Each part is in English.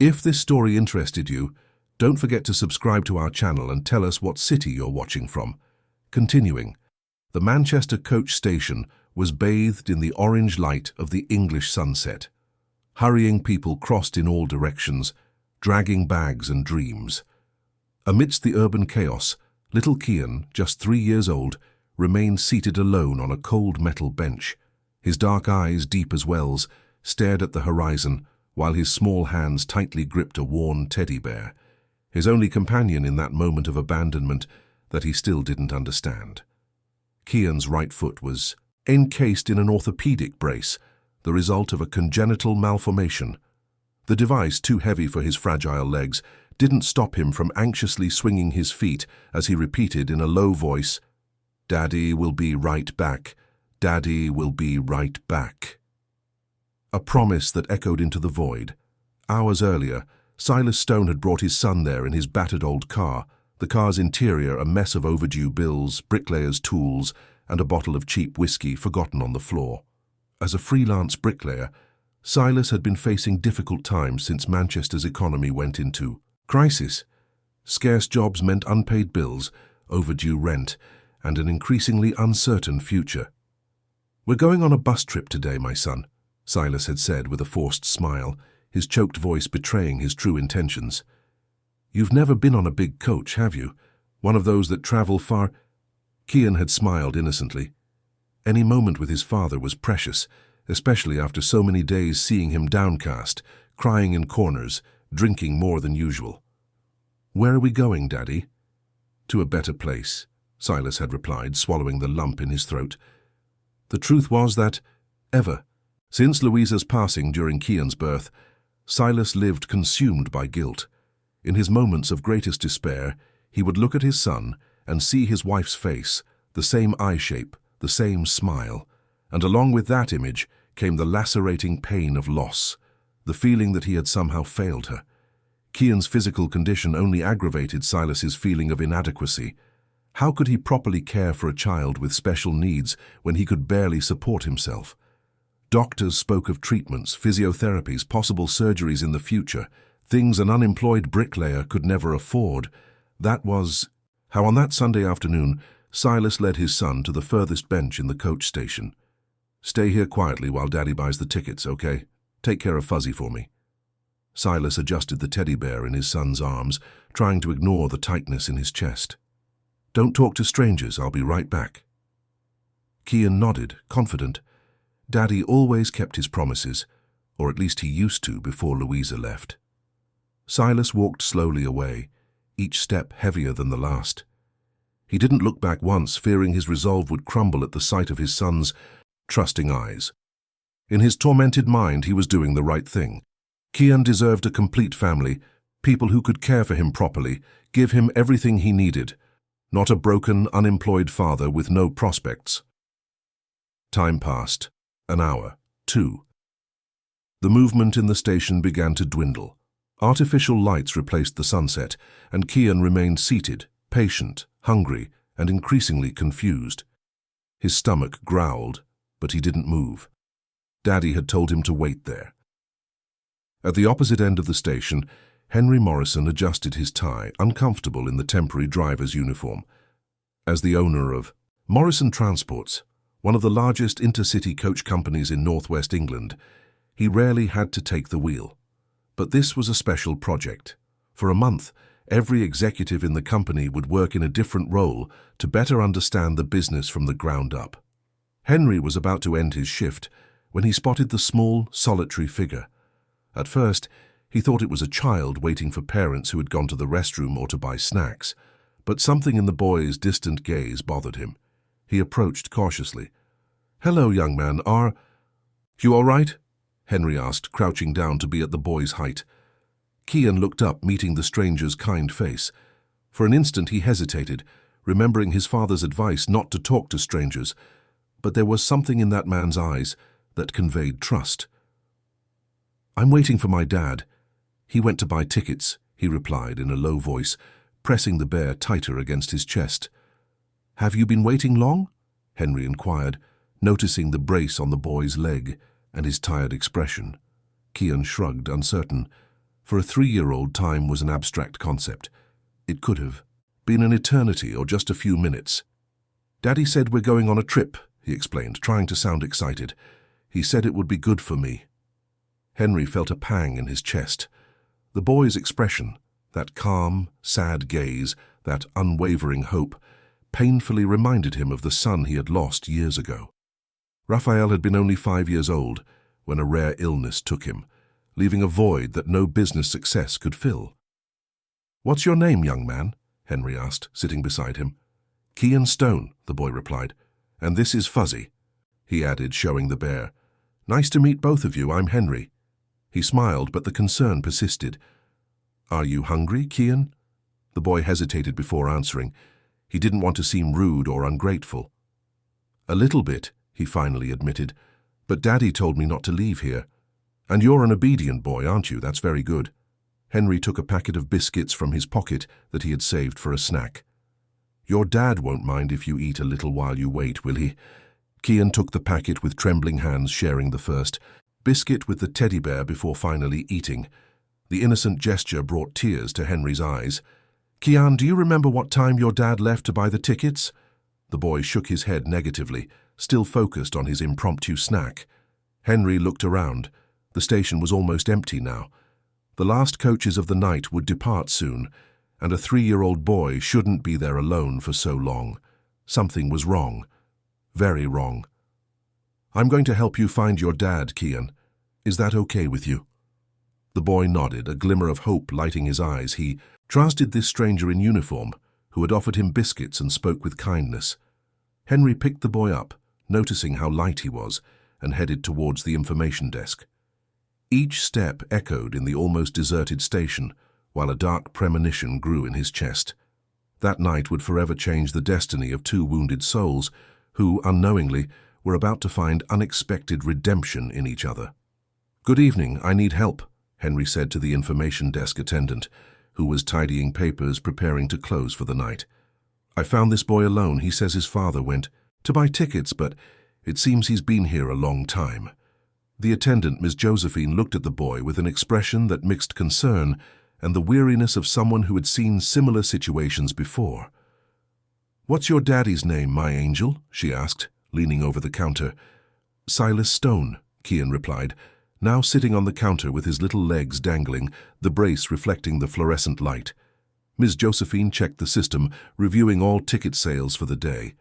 If this story interested you, don't forget to subscribe to our channel and tell us what city you're watching from. Continuing, the Manchester coach station was bathed in the orange light of the English sunset. Hurrying people crossed in all directions, dragging bags and dreams. Amidst the urban chaos, little Kian, just 3 years old, remained seated alone on a cold metal bench. His dark eyes, deep as wells, stared at the horizon, while his small hands tightly gripped a worn teddy bear, his only companion in that moment of abandonment that he still didn't understand. Kian's right foot was encased in an orthopedic brace, the result of a congenital malformation. The device, too heavy for his fragile legs, didn't stop him from anxiously swinging his feet as he repeated in a low voice, "Daddy will be right back. Daddy will be right back." A promise that echoed into the void. Hours earlier, Silas Stone had brought his son there in his battered old car, the car's interior a mess of overdue bills, bricklayers' tools, and a bottle of cheap whiskey forgotten on the floor. As a freelance bricklayer, Silas had been facing difficult times since Manchester's economy went into crisis. Scarce jobs meant unpaid bills, overdue rent, and an increasingly uncertain future. "We're going on a bus trip today, my son," Silas had said with a forced smile, his choked voice betraying his true intentions. "You've never been on a big coach, have you? One of those that travel far?" Kian had smiled innocently. Any moment with his father was precious, especially after so many days seeing him downcast, crying in corners, drinking more than usual. "Where are we going, Daddy?" "To a better place," Silas had replied, swallowing the lump in his throat. The truth was that, since Louisa's passing during Kian's birth, Silas lived consumed by guilt. In his moments of greatest despair, he would look at his son and see his wife's face, the same eye shape, the same smile, and along with that image came the lacerating pain of loss, the feeling that he had somehow failed her. Kian's physical condition only aggravated Silas's feeling of inadequacy. How could he properly care for a child with special needs when he could barely support himself? Doctors spoke of treatments, physiotherapies, possible surgeries in the future, things an unemployed bricklayer could never afford. That was how on that Sunday afternoon, Silas led his son to the furthest bench in the coach station. "Stay here quietly while Daddy buys the tickets, okay? Take care of Fuzzy for me." Silas adjusted the teddy bear in his son's arms, trying to ignore the tightness in his chest. "Don't talk to strangers, I'll be right back." Kian nodded, confident. Daddy always kept his promises, or at least he used to before Louisa left. Silas walked slowly away, each step heavier than the last. He didn't look back once, fearing his resolve would crumble at the sight of his son's trusting eyes. In his tormented mind, he was doing the right thing. Kian deserved a complete family, people who could care for him properly, give him everything he needed, not a broken, unemployed father with no prospects. Time passed. An hour, 2. The movement in the station began to dwindle. Artificial lights replaced the sunset, and Kian remained seated, patient, hungry, and increasingly confused. His stomach growled, but he didn't move. Daddy had told him to wait there. At the opposite end of the station, Henry Morrison adjusted his tie, uncomfortable in the temporary driver's uniform. As the owner of Morrison Transports, one of the largest intercity coach companies in northwest England, he rarely had to take the wheel. But this was a special project. For a month, every executive in the company would work in a different role to better understand the business from the ground up. Henry was about to end his shift when he spotted the small, solitary figure. At first, he thought it was a child waiting for parents who had gone to the restroom or to buy snacks, but something in the boy's distant gaze bothered him. He approached cautiously. "Hello, young man, you all right?" Henry asked, crouching down to be at the boy's height. Kian looked up, meeting the stranger's kind face. For an instant he hesitated, remembering his father's advice not to talk to strangers, but there was something in that man's eyes that conveyed trust. "I'm waiting for my dad. He went to buy tickets," he replied in a low voice, pressing the bear tighter against his chest. "Have you been waiting long?" Henry inquired, noticing the brace on the boy's leg and his tired expression. Kian shrugged, uncertain. For a 3-year-old, time was an abstract concept. It could have been an eternity or just a few minutes. "Daddy said we're going on a trip," he explained, trying to sound excited. "He said it would be good for me." Henry felt a pang in his chest. The boy's expression, that calm, sad gaze, that unwavering hope, painfully reminded him of the son he had lost years ago. Raphael had been only 5 years old when a rare illness took him, leaving a void that no business success could fill. "What's your name, young man?" Henry asked, sitting beside him. "Kian Stone," the boy replied. "And this is Fuzzy," he added, showing the bear. "Nice to meet both of you. I'm Henry." He smiled, but the concern persisted. "Are you hungry, Kian?" The boy hesitated before answering. He didn't want to seem rude or ungrateful. "A little bit," he finally admitted, "but Daddy told me not to leave here. And you're an obedient boy, aren't you? That's very good." Henry took a packet of biscuits from his pocket that he had saved for a snack. "Your dad won't mind if you eat a little while you wait, will he?" Kian took the packet with trembling hands, sharing the first biscuit with the teddy bear before finally eating. The innocent gesture brought tears to Henry's eyes. "Kian, do you remember what time your dad left to buy the tickets?" The boy shook his head negatively, still focused on his impromptu snack. Henry looked around. The station was almost empty now. The last coaches of the night would depart soon, and a 3-year-old boy shouldn't be there alone for so long. Something was wrong. Very wrong. "I'm going to help you find your dad, Kian. Is that okay with you?" The boy nodded, a glimmer of hope lighting his eyes. He trusted this stranger in uniform, who had offered him biscuits and spoke with kindness. Henry picked the boy up, noticing how light he was, and headed towards the information desk. Each step echoed in the almost deserted station, while a dark premonition grew in his chest. That night would forever change the destiny of 2 wounded souls who, unknowingly, were about to find unexpected redemption in each other. "Good evening, I need help," Henry said to the information desk attendant, who was tidying papers, preparing to close for the night. "I found this boy alone. He says his father went to buy tickets, but it seems he's been here a long time." The attendant, Miss Josephine, looked at the boy with an expression that mixed concern and the weariness of someone who had seen similar situations before. "What's your daddy's name, my angel?" she asked, leaning over the counter. "Silas Stone," Kian replied, now sitting on the counter with his little legs dangling, the brace reflecting the fluorescent light. Ms. Josephine checked the system, reviewing all ticket sales for the day.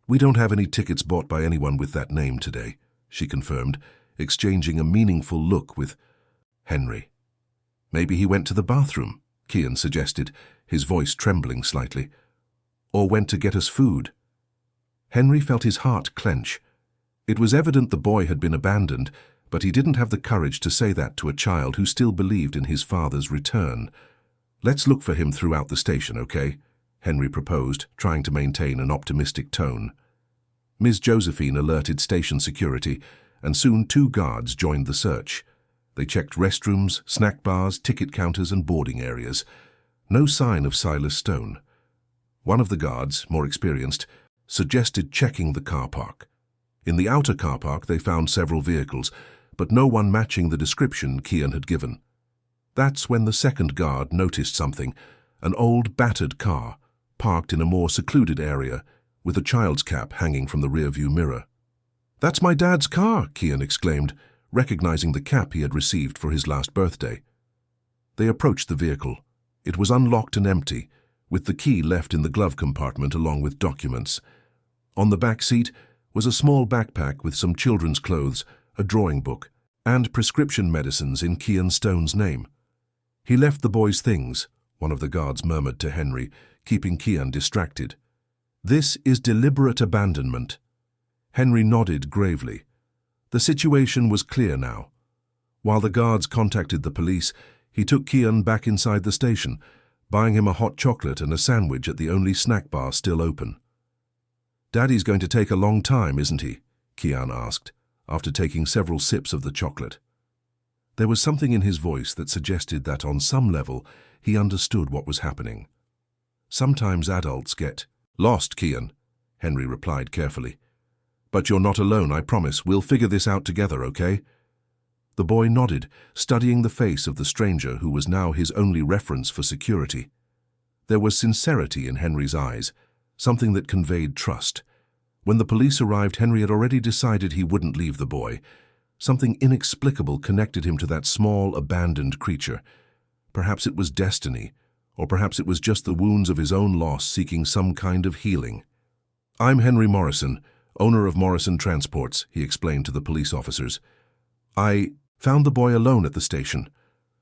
"We don't have any tickets bought by anyone with that name today," she confirmed, exchanging a meaningful look with Henry. "Maybe he went to the bathroom," Kian suggested, his voice trembling slightly. "Or went to get us food." Henry felt his heart clench. It was evident the boy had been abandoned, but he didn't have the courage to say that to a child who still believed in his father's return. "Let's look for him throughout the station, okay?" Henry proposed, trying to maintain an optimistic tone. Ms. Josephine alerted station security, and soon 2 guards joined the search. They checked restrooms, snack bars, ticket counters, and boarding areas. No sign of Silas Stone. One of the guards, more experienced, suggested checking the car park. In the outer car park, they found several vehicles, but no one matching the description Kian had given. That's when the second guard noticed something, an old, battered car, parked in a more secluded area, with a child's cap hanging from the rearview mirror. "That's my dad's car," Kian exclaimed, recognizing the cap he had received for his last birthday. They approached the vehicle. It was unlocked and empty, with the key left in the glove compartment along with documents. On the back seat was a small backpack with some children's clothes, a drawing book, and prescription medicines in Kian Stone's name. "He left the boy's things," one of the guards murmured to Henry, keeping Kian distracted. "This is deliberate abandonment." Henry nodded gravely. The situation was clear now. While the guards contacted the police, he took Kian back inside the station, buying him a hot chocolate and a sandwich at the only snack bar still open. "Daddy's going to take a long time, isn't he?" Kian asked, after taking several sips of the chocolate. There was something in his voice that suggested that on some level he understood what was happening. "Sometimes adults get lost, Kian," Henry replied carefully. "But you're not alone, I promise. We'll figure this out together, okay?" The boy nodded, studying the face of the stranger who was now his only reference for security. There was sincerity in Henry's eyes, something that conveyed trust. When the police arrived, Henry had already decided he wouldn't leave the boy. Something inexplicable connected him to that small, abandoned creature. Perhaps it was destiny, or perhaps it was just the wounds of his own loss seeking some kind of healing. "I'm Henry Morrison, owner of Morrison Transports," he explained to the police officers. "I found the boy alone at the station.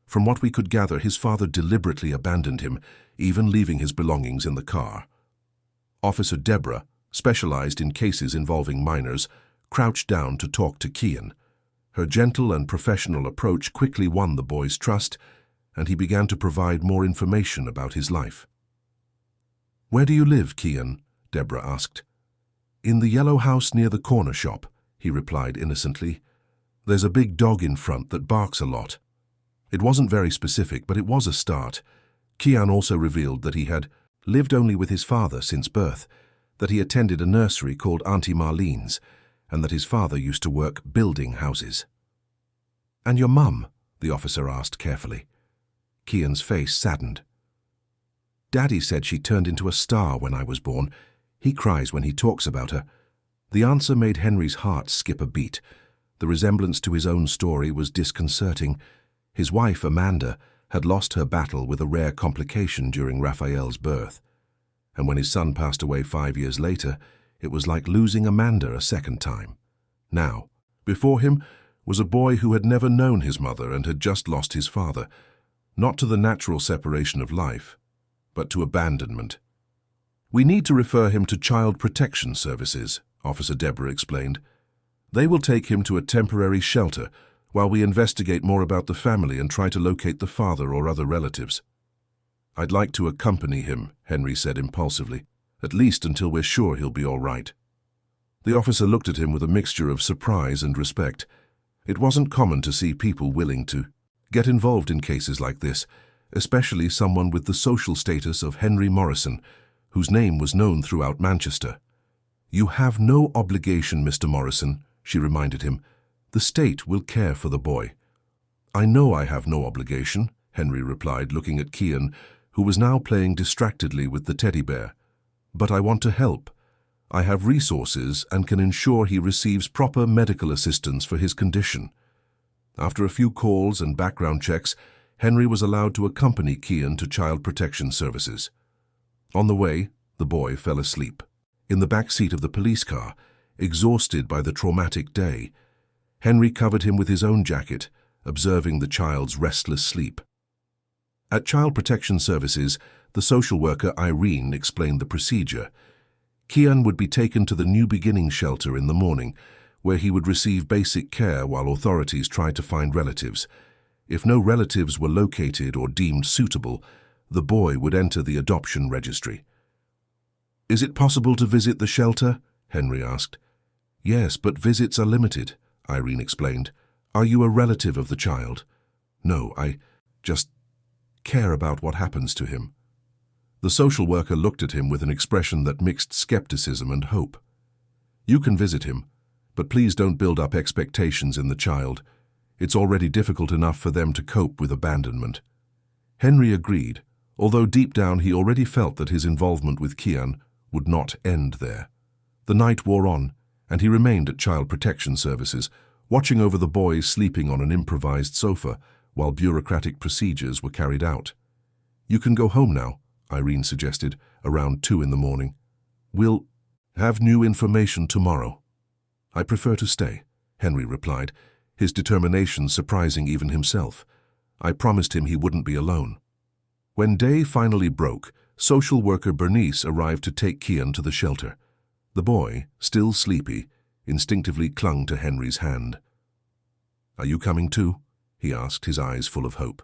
From what we could gather, his father deliberately abandoned him, even leaving his belongings in the car." Officer Deborah, specialized in cases involving minors, crouched down to talk to Kian. Her gentle and professional approach quickly won the boy's trust, and he began to provide more information about his life. "Where do you live, Kian?" Deborah asked. "In the yellow house near the corner shop," he replied innocently. "There's a big dog in front that barks a lot." It wasn't very specific, but it was a start. Kian also revealed that he had lived only with his father since birth, that he attended a nursery called Auntie Marlene's, and that his father used to work building houses. "And your mum?" the officer asked carefully. Kian's face saddened. "Daddy said she turned into a star when I was born. He cries when he talks about her." The answer made Henry's heart skip a beat. The resemblance to his own story was disconcerting. His wife, Amanda, had lost her battle with a rare complication during Raphael's birth. And when his son passed away 5 years later, it was like losing Amanda a second time. Now, before him was a boy who had never known his mother and had just lost his father, not to the natural separation of life, but to abandonment. "We need to refer him to Child Protection Services," Officer Deborah explained. "They will take him to a temporary shelter while we investigate more about the family and try to locate the father or other relatives." "I'd like to accompany him," Henry said impulsively, "at least until we're sure he'll be all right." The officer looked at him with a mixture of surprise and respect. It wasn't common to see people willing to get involved in cases like this, especially someone with the social status of Henry Morrison, whose name was known throughout Manchester. "You have no obligation, Mr. Morrison," she reminded him. "The state will care for the boy." "I know I have no obligation," Henry replied, looking at Kian, who was now playing distractedly with the teddy bear. "But I want to help. I have resources and can ensure he receives proper medical assistance for his condition." After a few calls and background checks, Henry was allowed to accompany Kian to Child Protection Services. On the way, the boy fell asleep. In the back seat of the police car, exhausted by the traumatic day, Henry covered him with his own jacket, observing the child's restless sleep. At Child Protection Services, the social worker Irene explained the procedure. Kian would be taken to the New Beginning shelter in the morning, where he would receive basic care while authorities tried to find relatives. If no relatives were located or deemed suitable, the boy would enter the adoption registry. "Is it possible to visit the shelter?" Henry asked. "Yes, but visits are limited," Irene explained. "Are you a relative of the child?" "No, I just care about what happens to him." The social worker looked at him with an expression that mixed skepticism and hope. "You can visit him, but please don't build up expectations in the child. It's already difficult enough for them to cope with abandonment." Henry agreed, although deep down he already felt that his involvement with Kian would not end there. The night wore on, and he remained at Child Protection Services, watching over the boy sleeping on an improvised sofa while bureaucratic procedures were carried out. "You can go home now," Irene suggested, around 2 in the morning. "We'll have new information tomorrow." "I prefer to stay," Henry replied, his determination surprising even himself. "I promised him he wouldn't be alone." When day finally broke, social worker Bernice arrived to take Kian to the shelter. The boy, still sleepy, instinctively clung to Henry's hand. "Are you coming too?" he asked, his eyes full of hope.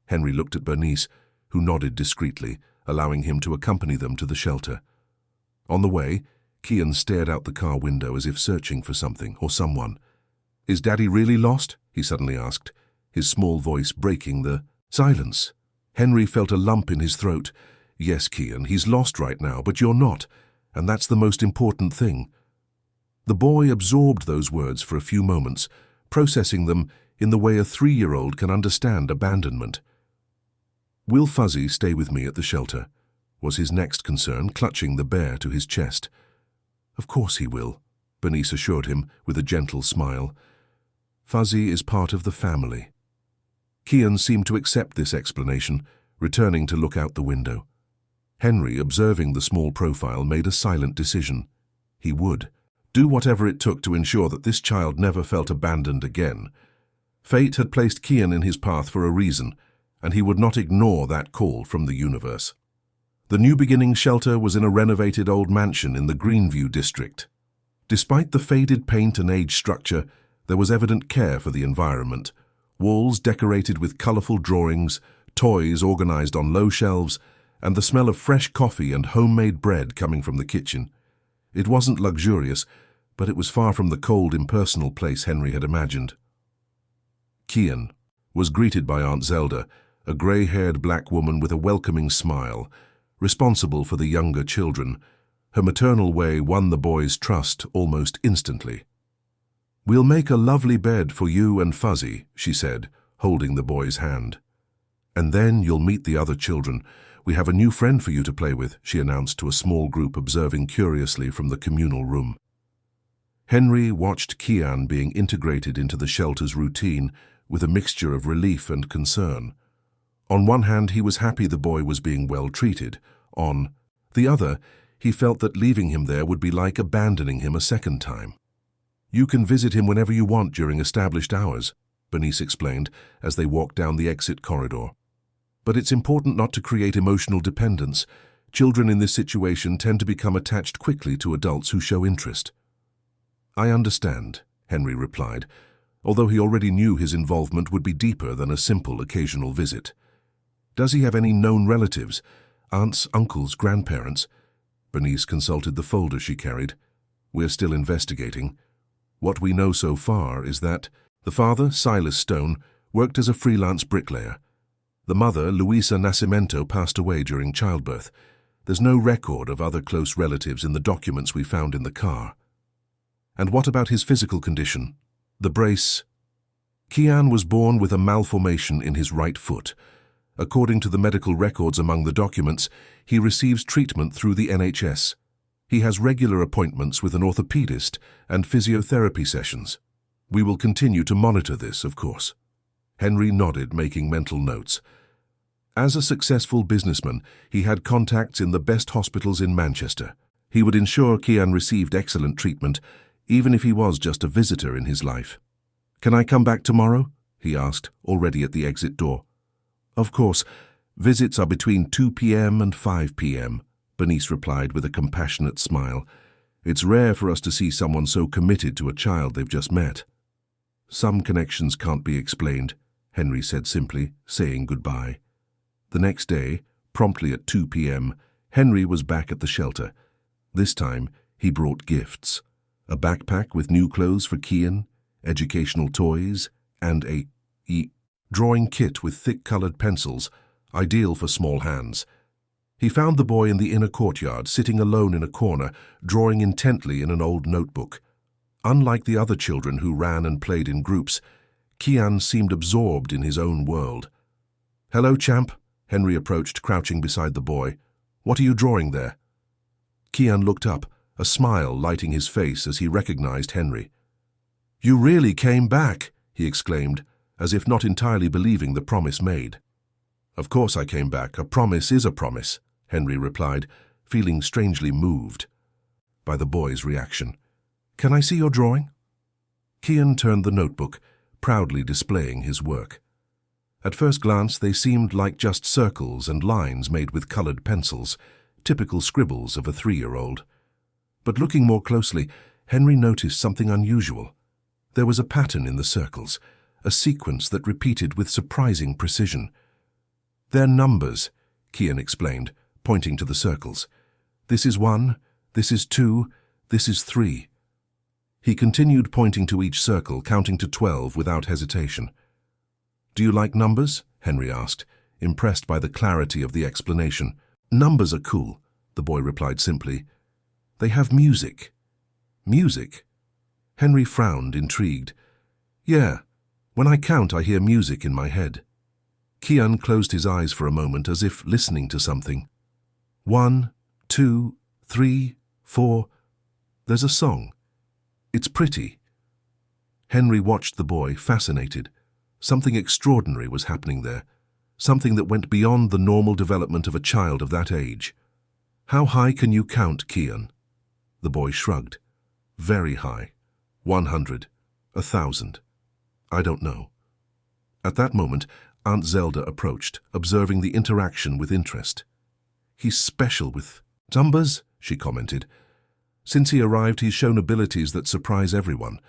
Henry looked at Bernice, who nodded discreetly, allowing him to accompany them to the shelter. On the way, Kian stared out the car window as if searching for something or someone. "Is Daddy really lost?" he suddenly asked, his small voice breaking the silence. Henry felt a lump in his throat. "Yes, Kian, he's lost right now, but you're not, and that's the most important thing." The boy absorbed those words for a few moments, processing them in the way a 3-year-old can understand abandonment. "Will Fuzzy stay with me at the shelter?" was his next concern, clutching the bear to his chest. "Of course he will," Bernice assured him with a gentle smile. "Fuzzy is part of the family." Kian seemed to accept this explanation, returning to look out the window. Henry, observing the small profile, made a silent decision. He would do whatever it took to ensure that this child never felt abandoned again. Fate had placed Kian in his path for a reason, and he would not ignore that call from the universe. The New Beginning shelter was in a renovated old mansion in the Greenview district. Despite the faded paint and aged structure, there was evident care for the environment. Walls decorated with colorful drawings, toys organized on low shelves, and the smell of fresh coffee and homemade bread coming from the kitchen. It wasn't luxurious, but it was far from the cold, impersonal place Henry had imagined. Kian was greeted by Aunt Zelda, a gray-haired black woman with a welcoming smile, responsible for the younger children. Her maternal way won the boy's trust almost instantly. "We'll make a lovely bed for you and Fuzzy," she said, holding the boy's hand. "And then you'll meet the other children. We have a new friend for you to play with," she announced to a small group observing curiously from the communal room. Henry watched Kian being integrated into the shelter's routine with a mixture of relief and concern. On one hand, he was happy the boy was being well treated. On the other, he felt that leaving him there would be like abandoning him a second time. "You can visit him whenever you want during established hours," Bernice explained as they walked down the exit corridor. "But it's important not to create emotional dependence. Children in this situation tend to become attached quickly to adults who show interest." "I understand," Henry replied, although he already knew his involvement would be deeper than a simple occasional visit. "Does he have any known relatives? Aunts, uncles, grandparents?" Bernice consulted the folder she carried. "We're still investigating. What we know so far is that the father, Silas Stone, worked as a freelance bricklayer. The mother, Luisa Nascimento, passed away during childbirth. There's no record of other close relatives in the documents we found in the car." "And what about his physical condition? The brace?" "Kian was born with a malformation in his right foot. According to the medical records among the documents, he receives treatment through the NHS. He has regular appointments with an orthopedist and physiotherapy sessions. We will continue to monitor this, of course." Henry nodded, making mental notes. As a successful businessman, he had contacts in the best hospitals in Manchester. He would ensure Kian received excellent treatment, even if he was just a visitor in his life. "Can I come back tomorrow?" he asked, already at the exit door. "Of course. Visits are between 2 p.m. and 5 p.m., Bernice replied with a compassionate smile. "It's rare for us to see someone so committed to a child they've just met." "Some connections can't be explained," Henry said simply, saying goodbye. The next day, promptly at 2 p.m., Henry was back at the shelter. This time, he brought gifts. A backpack with new clothes for Kian, educational toys, and a drawing kit with thick-colored pencils, ideal for small hands. He found the boy in the inner courtyard, sitting alone in a corner, drawing intently in an old notebook. Unlike the other children who ran and played in groups, Kian seemed absorbed in his own world. "Hello, champ," Henry approached, crouching beside the boy. "What are you drawing there?" Kian looked up, a smile lighting his face as he recognized Henry. "You really came back," he exclaimed, as if not entirely believing the promise made. "Of course I came back. A promise is a promise," Henry replied, feeling strangely moved by the boy's reaction. "Can I see your drawing?" Kian turned the notebook, proudly displaying his work. At first glance, they seemed like just circles and lines made with colored pencils, typical scribbles of a 3-year-old. But looking more closely, Henry noticed something unusual. There was a pattern in the circles, a sequence that repeated with surprising precision. "They're numbers," Kian explained, pointing to the circles. "This is 1, this is 2, this is 3. He continued pointing to each circle, counting to 12 without hesitation. "Do you like numbers?" Henry asked, impressed by the clarity of the explanation. "Numbers are cool," the boy replied simply. "They have music." "Music?" Henry frowned, intrigued. "Yeah. When I count, I hear music in my head. Kian closed his eyes for a moment as if listening to something. 1, 2, 3, 4. There's a song. It's pretty. Henry watched the boy, fascinated. Something extraordinary was happening there. Something that went beyond the normal development of a child of that age. How high can you count, Kian? The boy shrugged. Very high. 100. 1,000. I don't know. At that moment, Aunt Zelda approached, observing the interaction with interest. He's special with numbers, she commented. Since he arrived, he's shown abilities that surprise everyone.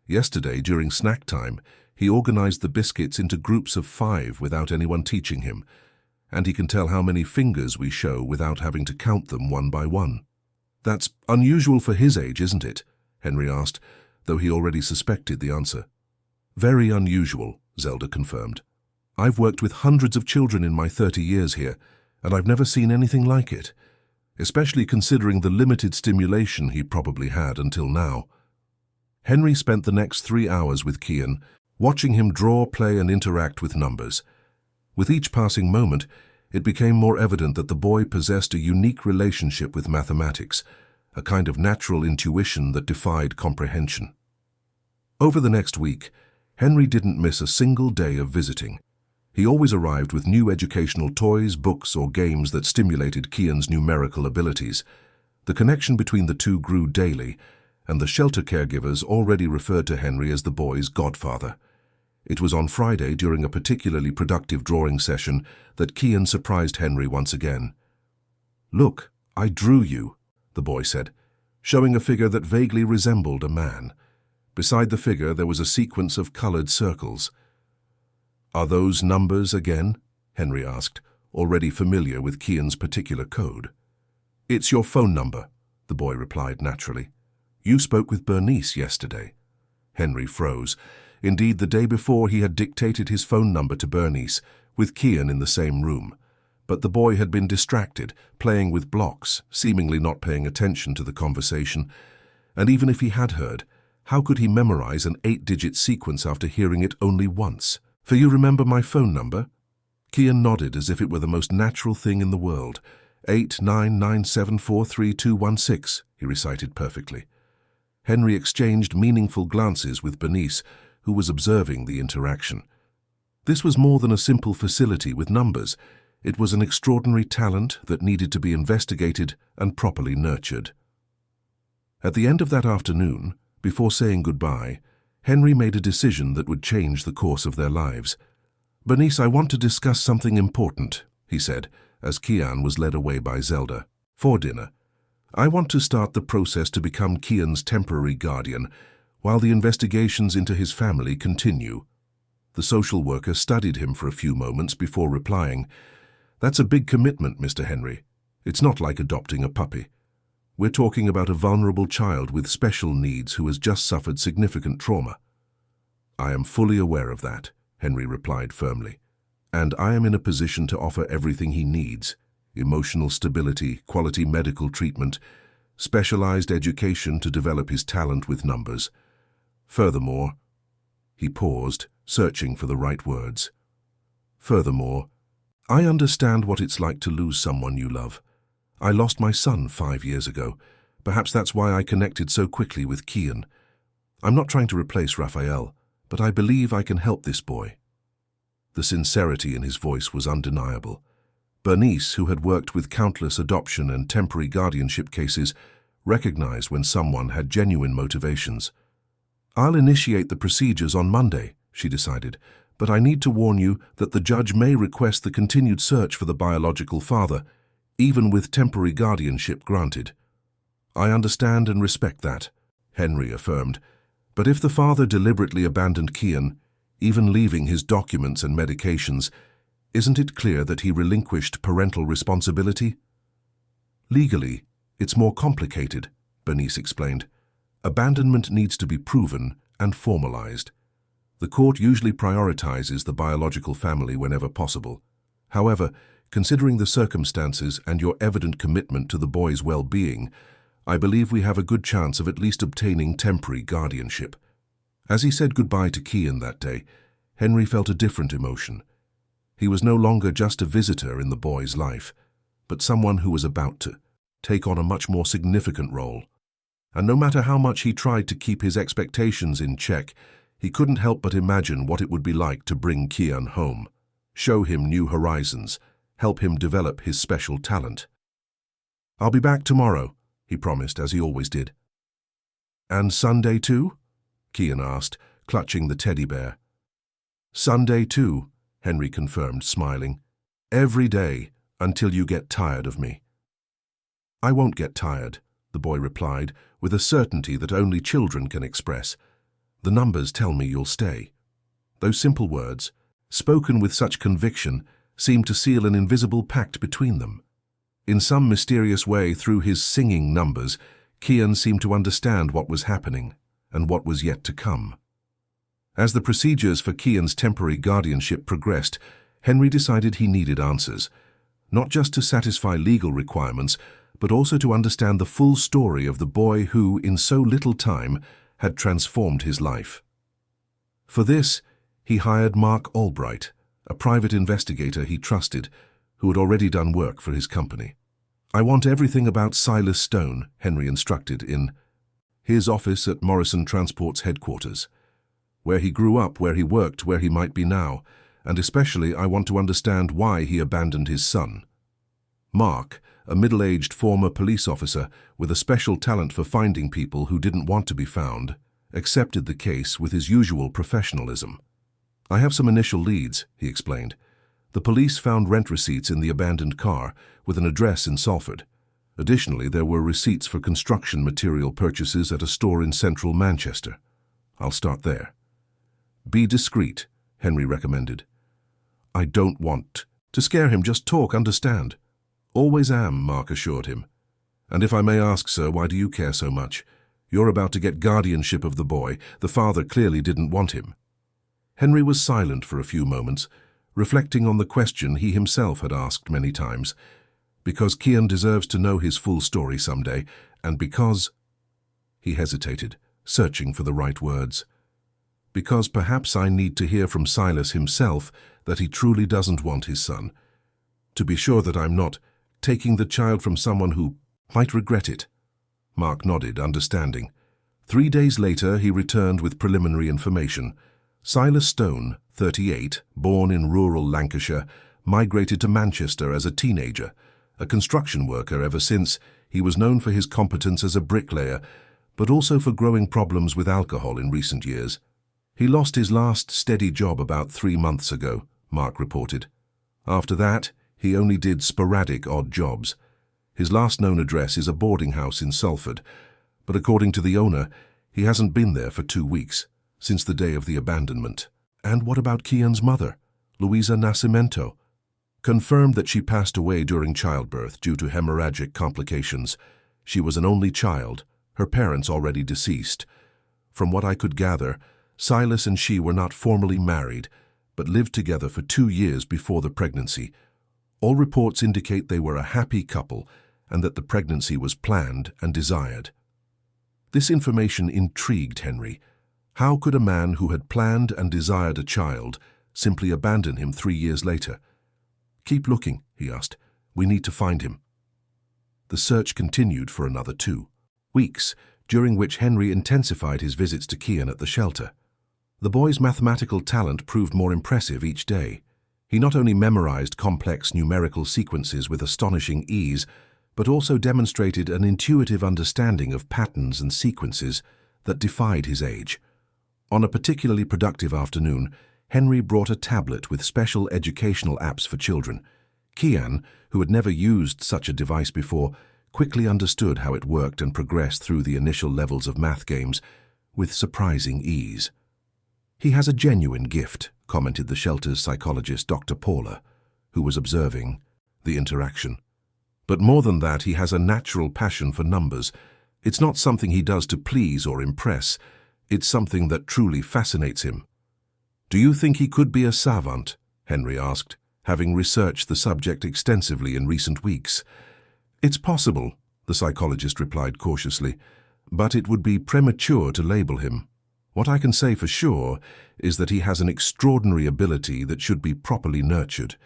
Yesterday, during snack time, he organized the biscuits into groups of 5 without anyone teaching him, and he can tell how many fingers we show without having to count them one by one. That's unusual for his age, isn't it? Henry asked, though he already suspected the answer. Very unusual, Zelda confirmed. I've worked with hundreds of children in my 30 years here, and I've never seen anything like it, especially considering the limited stimulation he probably had until now. Henry spent the next 3 hours with Kian, watching him draw, play, and interact with numbers. With each passing moment, it became more evident that the boy possessed a unique relationship with mathematics, a kind of natural intuition that defied comprehension. Over the next week, Henry didn't miss a single day of visiting. He always arrived with new educational toys, books, or games that stimulated Kian's numerical abilities. The connection between the two grew daily, and the shelter caregivers already referred to Henry as the boy's godfather. It was on Friday, during a particularly productive drawing session, that Kian surprised Henry once again. "Look, I drew you," the boy said, showing a figure that vaguely resembled a man. Beside the figure there was a sequence of colored circles. "Are those numbers again?" Henry asked, already familiar with Kian's particular code. "It's your phone number," the boy replied naturally. "You spoke with Bernice yesterday." Henry froze. Indeed, the day before he had dictated his phone number to Bernice, with Kian in the same room. But the boy had been distracted, playing with blocks, seemingly not paying attention to the conversation. And even if he had heard, how could he memorize an 8-digit sequence after hearing it only once? "For you remember my phone number?" Kian nodded as if it were the most natural thing in the world. 899743216, he recited perfectly. Henry exchanged meaningful glances with Bernice, who was observing the interaction. This was more than a simple facility with numbers. It was an extraordinary talent that needed to be investigated and properly nurtured. At the end of that afternoon, before saying goodbye, Henry made a decision that would change the course of their lives. "Bernice, I want to discuss something important," he said, as Kian was led away by Zelda. "For dinner. I want to start the process to become Kian's temporary guardian, while the investigations into his family continue." The social worker studied him for a few moments before replying, "That's a big commitment, Mr. Henry. It's not like adopting a puppy. We're talking about a vulnerable child with special needs who has just suffered significant trauma." "I am fully aware of that," Henry replied firmly. "And I am in a position to offer everything he needs: emotional stability, quality medical treatment, specialized education to develop his talent with numbers. Furthermore," he paused, searching for the right words. "Furthermore, I understand what it's like to lose someone you love. I lost my son 5 years ago. Perhaps that's why I connected so quickly with Kian. I'm not trying to replace Raphael, but I believe I can help this boy." The sincerity in his voice was undeniable. Bernice, who had worked with countless adoption and temporary guardianship cases, recognized when someone had genuine motivations. "I'll initiate the procedures on Monday," she decided, "but I need to warn you that the judge may request the continued search for the biological father, even with temporary guardianship granted." "I understand and respect that," Henry affirmed. "But if the father deliberately abandoned Kian, even leaving his documents and medications, isn't it clear that he relinquished parental responsibility?" "Legally, it's more complicated," Bernice explained. "Abandonment needs to be proven and formalized. The court usually prioritizes the biological family whenever possible. However, considering the circumstances and your evident commitment to the boy's well-being, I believe we have a good chance of at least obtaining temporary guardianship." As he said goodbye to Kian that day, Henry felt a different emotion. He was no longer just a visitor in the boy's life, but someone who was about to take on a much more significant role. And no matter how much he tried to keep his expectations in check, he couldn't help but imagine what it would be like to bring Kian home, show him new horizons, help him develop his special talent. "I'll be back tomorrow," he promised, as he always did. "And Sunday too?" Kian asked, clutching the teddy bear. "Sunday too," Henry confirmed, smiling. "Every day, until you get tired of me." "I won't get tired," the boy replied, with a certainty that only children can express. "The numbers tell me you'll stay." Those simple words, spoken with such conviction, seemed to seal an invisible pact between them. In some mysterious way, through his singing numbers, Kian seemed to understand what was happening and what was yet to come. As the procedures for Kian's temporary guardianship progressed, Henry decided he needed answers, not just to satisfy legal requirements, but also to understand the full story of the boy who, in so little time, had transformed his life. For this, he hired Mark Albright, a private investigator he trusted, who had already done work for his company. "I want everything about Silas Stone," Henry instructed, in his office at Morrison Transport's headquarters. "Where he grew up, where he worked, where he might be now, and especially I want to understand why he abandoned his son." Mark, a middle-aged former police officer with a special talent for finding people who didn't want to be found, accepted the case with his usual professionalism. "I have some initial leads," he explained. "The police found rent receipts in the abandoned car with an address in Salford. Additionally, there were receipts for construction material purchases at a store in central Manchester. I'll start there." "Be discreet," Henry recommended. "I don't want to scare him, just talk, understand." "Always am," Mark assured him. "And if I may ask, sir, why do you care so much? You're about to get guardianship of the boy. The father clearly didn't want him." Henry was silent for a few moments, reflecting on the question he himself had asked many times. Because Kian deserves to know his full story someday, and because... He hesitated, searching for the right words. "Because perhaps I need to hear from Silas himself that he truly doesn't want his son. To be sure that I'm not taking the child from someone who might regret it." Mark nodded, understanding. 3 days later, he returned with preliminary information. Silas Stone, 38, born in rural Lancashire, migrated to Manchester as a teenager, a construction worker ever since. He was known for his competence as a bricklayer, but also for growing problems with alcohol in recent years. "He lost his last steady job about 3 months ago," Mark reported. "After that, he only did sporadic odd jobs. His last known address is a boarding house in Salford, but according to the owner, he hasn't been there for 2 weeks, since the day of the abandonment." "And what about Kian's mother, Louisa Nascimento?" "Confirmed that she passed away during childbirth due to hemorrhagic complications. She was an only child, her parents already deceased. From what I could gather, Silas and she were not formally married, but lived together for 2 years before the pregnancy. All reports indicate they were a happy couple and that the pregnancy was planned and desired." This information intrigued Henry. How could a man who had planned and desired a child simply abandon him 3 years later? "Keep looking," he asked. "We need to find him." The search continued for another 2 weeks, during which Henry intensified his visits to Kian at the shelter. The boy's mathematical talent proved more impressive each day. He not only memorized complex numerical sequences with astonishing ease, but also demonstrated an intuitive understanding of patterns and sequences that defied his age. On a particularly productive afternoon, Henry brought a tablet with special educational apps for children. Kian, who had never used such a device before, quickly understood how it worked and progressed through the initial levels of math games with surprising ease. "He has a genuine gift," commented the shelter's psychologist, Dr. Paula, who was observing the interaction. "But more than that, he has a natural passion for numbers. It's not something he does to please or impress. It's something that truly fascinates him." "Do you think he could be a savant?" Henry asked, having researched the subject extensively in recent weeks. "It's possible," the psychologist replied cautiously, "but it would be premature to label him. What I can say for sure is that he has an extraordinary ability that should be properly nurtured,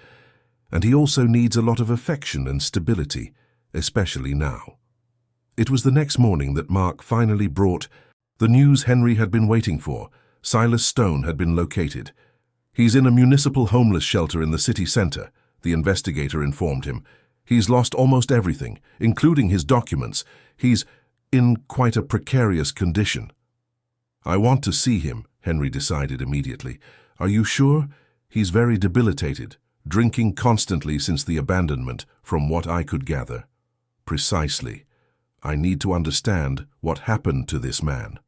and he also needs a lot of affection and stability, especially now. It was the next morning that Mark finally brought the news Henry had been waiting for. Silas Stone had been located. He's in a municipal homeless shelter in the city center, the investigator informed him. He's lost almost everything, including his documents. He's in quite a precarious condition. I want to see him, Henry decided immediately. Are you sure? He's very debilitated, drinking constantly since the abandonment, from what I could gather. Precisely. I need to understand what happened to this man.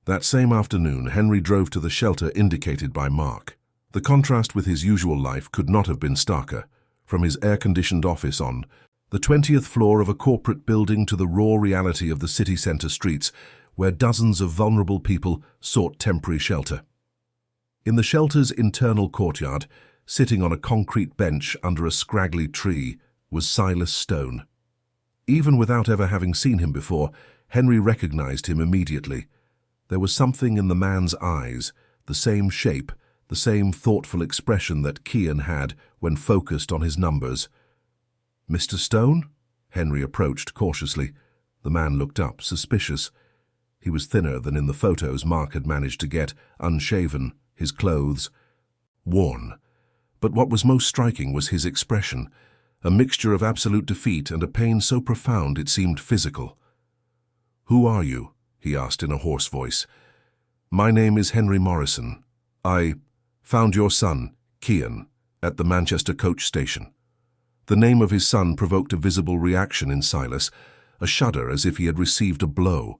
That same afternoon, Henry drove to the shelter indicated by Mark. The contrast with his usual life could not have been starker. From his air-conditioned office on the 20th floor of a corporate building to the raw reality of the city center streets, where dozens of vulnerable people sought temporary shelter. In the shelter's internal courtyard, sitting on a concrete bench under a scraggly tree, was Silas Stone. Even without ever having seen him before, Henry recognized him immediately. There was something in the man's eyes, the same shape, the same thoughtful expression that Kian had when focused on his numbers. "Mr. Stone?" Henry approached cautiously. The man looked up, suspicious. He was thinner than in the photos Mark had managed to get, unshaven, his clothes worn. But what was most striking was his expression, a mixture of absolute defeat and a pain so profound it seemed physical. "Who are you?" he asked in a hoarse voice. "My name is Henry Morrison. I found your son, Kian, at the Manchester coach station." The name of his son provoked a visible reaction in Silas, a shudder as if he had received a blow.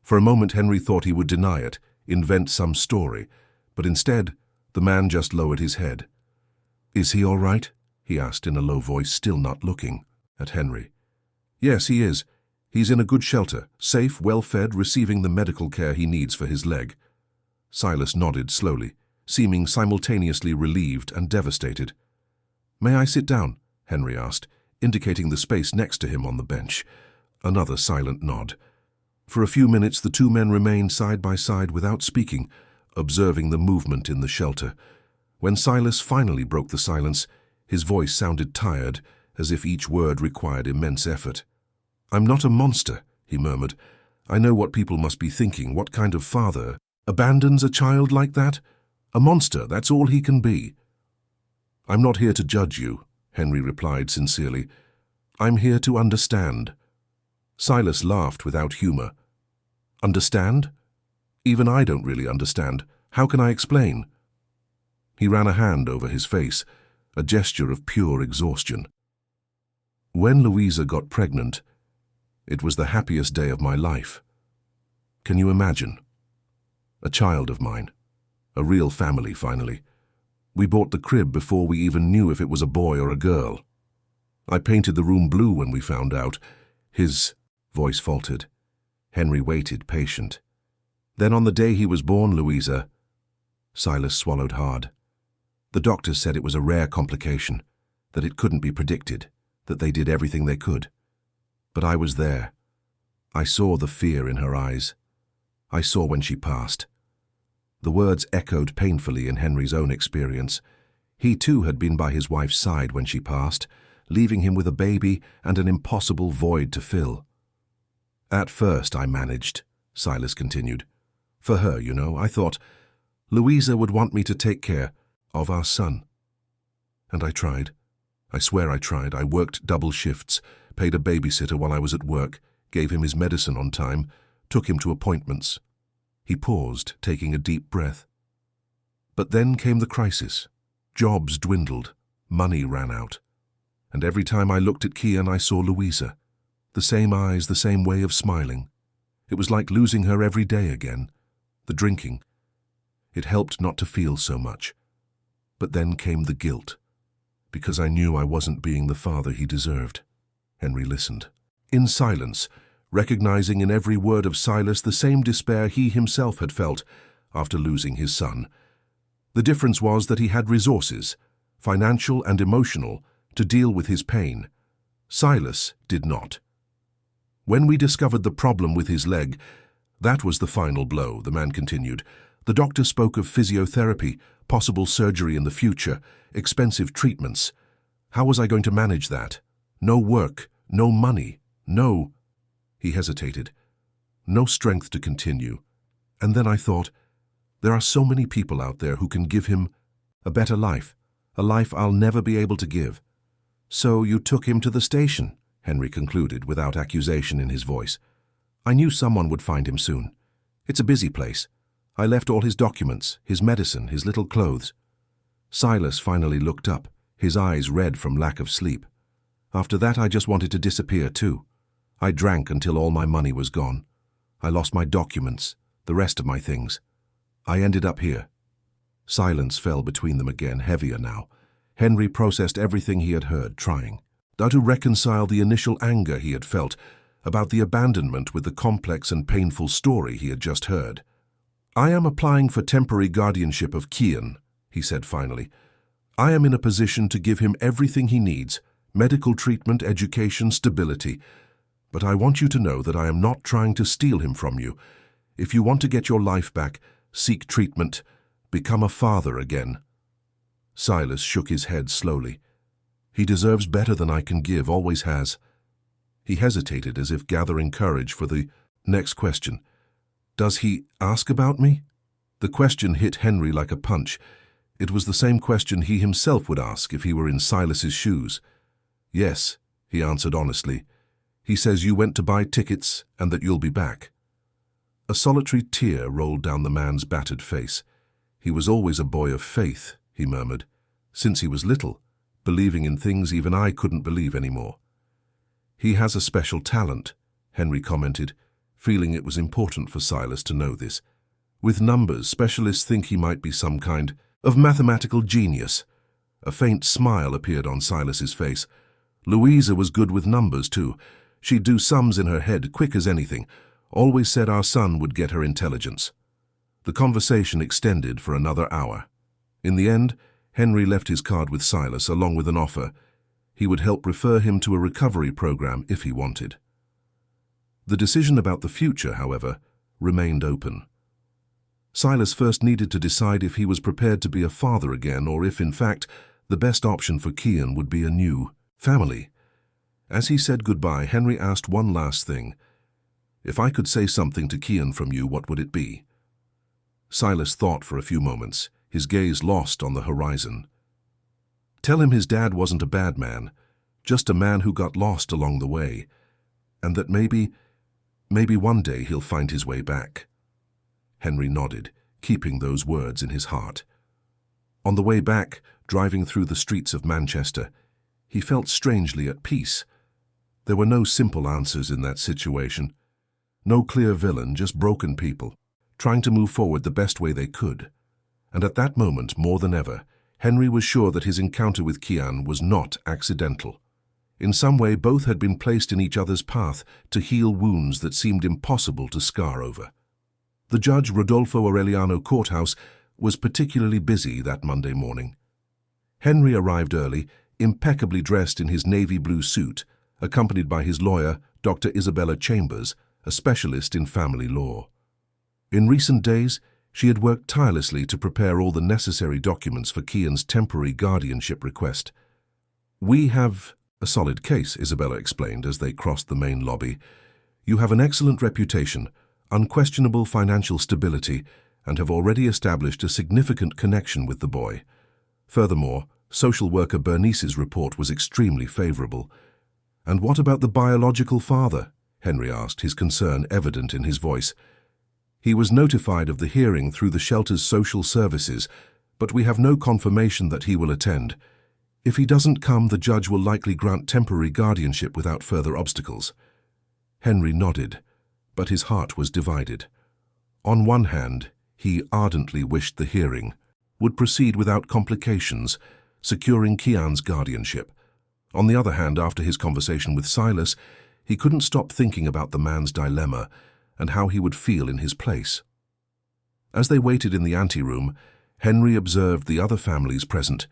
For a moment Henry thought he would deny it, invent some story, but instead the man just lowered his head. "Is he all right?" he asked in a low voice, still not looking at Henry. "Yes, he is. He's in a good shelter, safe, well-fed, receiving the medical care he needs for his leg." Silas nodded slowly, seeming simultaneously relieved and devastated. "May I sit down?" Henry asked, indicating the space next to him on the bench. Another silent nod. For a few minutes the two men remained side by side without speaking, observing the movement in the shelter. When Silas finally broke the silence, his voice sounded tired, as if each word required immense effort. "I'm not a monster," he murmured. "I know what people must be thinking. What kind of father abandons a child like that? A monster, that's all he can be." "I'm not here to judge you," Henry replied sincerely. "I'm here to understand." Silas laughed without humor. "Understand? Even I don't really understand. How can I explain?" He ran a hand over his face, a gesture of pure exhaustion. "When Louisa got pregnant, it was the happiest day of my life. Can you imagine? A child of mine. A real family, finally. We bought the crib before we even knew if it was a boy or a girl. I painted the room blue when we found out." His voice faltered. Henry waited, patient. "Then on the day he was born, Louisa—" Silas swallowed hard. "The doctors said it was a rare complication, that it couldn't be predicted, that they did everything they could. But I was there. I saw the fear in her eyes. I saw when she passed." The words echoed painfully in Henry's own experience. He too had been by his wife's side when she passed, leaving him with a baby and an impossible void to fill. "At first I managed," Silas continued. "For her, you know, I thought Louisa would want me to take care of our son. And I tried. I swear I tried. I worked double shifts, paid a babysitter while I was at work, gave him his medicine on time, took him to appointments." He paused, taking a deep breath. "But then came the crisis. Jobs dwindled. Money ran out. And every time I looked at Kian, I saw Louisa. The same eyes, the same way of smiling. It was like losing her every day again. The drinking. It helped not to feel so much. But then came the guilt, because I knew I wasn't being the father he deserved." Henry listened, in silence, recognizing in every word of Silas the same despair he himself had felt after losing his son. The difference was that he had resources, financial and emotional, to deal with his pain. Silas did not. When we discovered the problem with his leg, That was the final blow, the man continued. The doctor spoke of physiotherapy, possible surgery in the future, expensive treatments. How was I going to manage that? No work, no money, no... He hesitated. No strength to continue. And then I thought, there are so many people out there who can give him a better life, a life I'll never be able to give. So you took him to the station, Henry concluded without accusation in his voice. I knew someone would find him soon. It's a busy place. I left all his documents, his medicine, his little clothes. Silas finally looked up, his eyes red from lack of sleep. After that, I just wanted to disappear too. I drank until all my money was gone. I lost my documents, the rest of my things. I ended up here. Silence fell between them again, heavier now. Henry processed everything he had heard, trying to reconcile the initial anger he had felt about the abandonment with the complex and painful story he had just heard. I am applying for temporary guardianship of Kian, he said finally. I am in a position to give him everything he needs, medical treatment, education, stability. But I want you to know that I am not trying to steal him from you. If you want to get your life back, seek treatment, become a father again. Silas shook his head slowly. He deserves better than I can give, always has. He hesitated as if gathering courage for the next question. Does he ask about me? The question hit Henry like a punch. It was the same question he himself would ask if he were in Silas's shoes. Yes, he answered honestly. He says you went to buy tickets and that you'll be back. A solitary tear rolled down the man's battered face. He was always a boy of faith, he murmured, since he was little, believing in things even I couldn't believe anymore. He has a special talent, Henry commented, feeling it was important for Silas to know this. With numbers, specialists think he might be some kind of mathematical genius. A faint smile appeared on Silas's face. Louisa was good with numbers too. She'd do sums in her head quick as anything. Always said our son would get her intelligence. The conversation extended for another hour. In the end, Henry left his card with Silas along with an offer. He would help refer him to a recovery program if he wanted. The decision about the future, however, remained open. Silas first needed to decide if he was prepared to be a father again or if, in fact, the best option for Kian would be a new family. As he said goodbye, Henry asked one last thing. If I could say something to Kian from you, what would it be? Silas thought for a few moments, his gaze lost on the horizon. Tell him his dad wasn't a bad man, just a man who got lost along the way, and that maybe one day he'll find his way back. Henry nodded, keeping those words in his heart. On the way back, driving through the streets of Manchester, he felt strangely at peace. There were no simple answers in that situation. No clear villain, just broken people, trying to move forward the best way they could. And at that moment, more than ever, Henry was sure that his encounter with Kian was not accidental. In some way, both had been placed in each other's path to heal wounds that seemed impossible to scar over. The Judge Rodolfo Aureliano courthouse was particularly busy that Monday morning. Henry arrived early, impeccably dressed in his navy blue suit, accompanied by his lawyer, Dr. Isabella Chambers, a specialist in family law. In recent days, she had worked tirelessly to prepare all the necessary documents for Kian's temporary guardianship request. We have a solid case, Isabella explained as they crossed the main lobby. You have an excellent reputation, unquestionable financial stability, and have already established a significant connection with the boy. Furthermore, social worker Bernice's report was extremely favorable. And what about the biological father? Henry asked, his concern evident in his voice. He was notified of the hearing through the shelter's social services, but we have no confirmation that he will attend. If he doesn't come, the judge will likely grant temporary guardianship without further obstacles. Henry nodded, but his heart was divided. On one hand, he ardently wished the hearing would proceed without complications, securing Kian's guardianship. On the other hand, after his conversation with Silas, he couldn't stop thinking about the man's dilemma and how he would feel in his place. As they waited in the anteroom, Henry observed the other families present,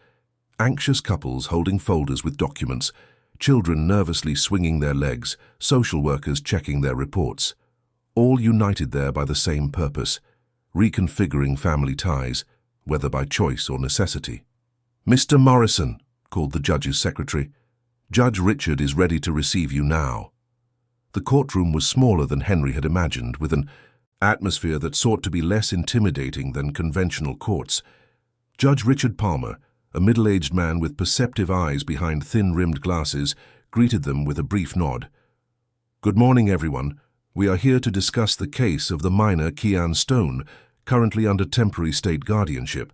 anxious couples holding folders with documents, children nervously swinging their legs, social workers checking their reports. all united there by the same purpose, reconfiguring family ties, whether by choice or necessity. "Mr. Morrison," called the judge's secretary, "Judge Richard is ready to receive you now." The courtroom was smaller than Henry had imagined, with an atmosphere that sought to be less intimidating than conventional courts. Judge Richard Palmer, a middle-aged man with perceptive eyes behind thin-rimmed glasses, greeted them with a brief nod. "Good morning, everyone. We are here to discuss the case of the minor Kian Stone, currently under temporary state guardianship."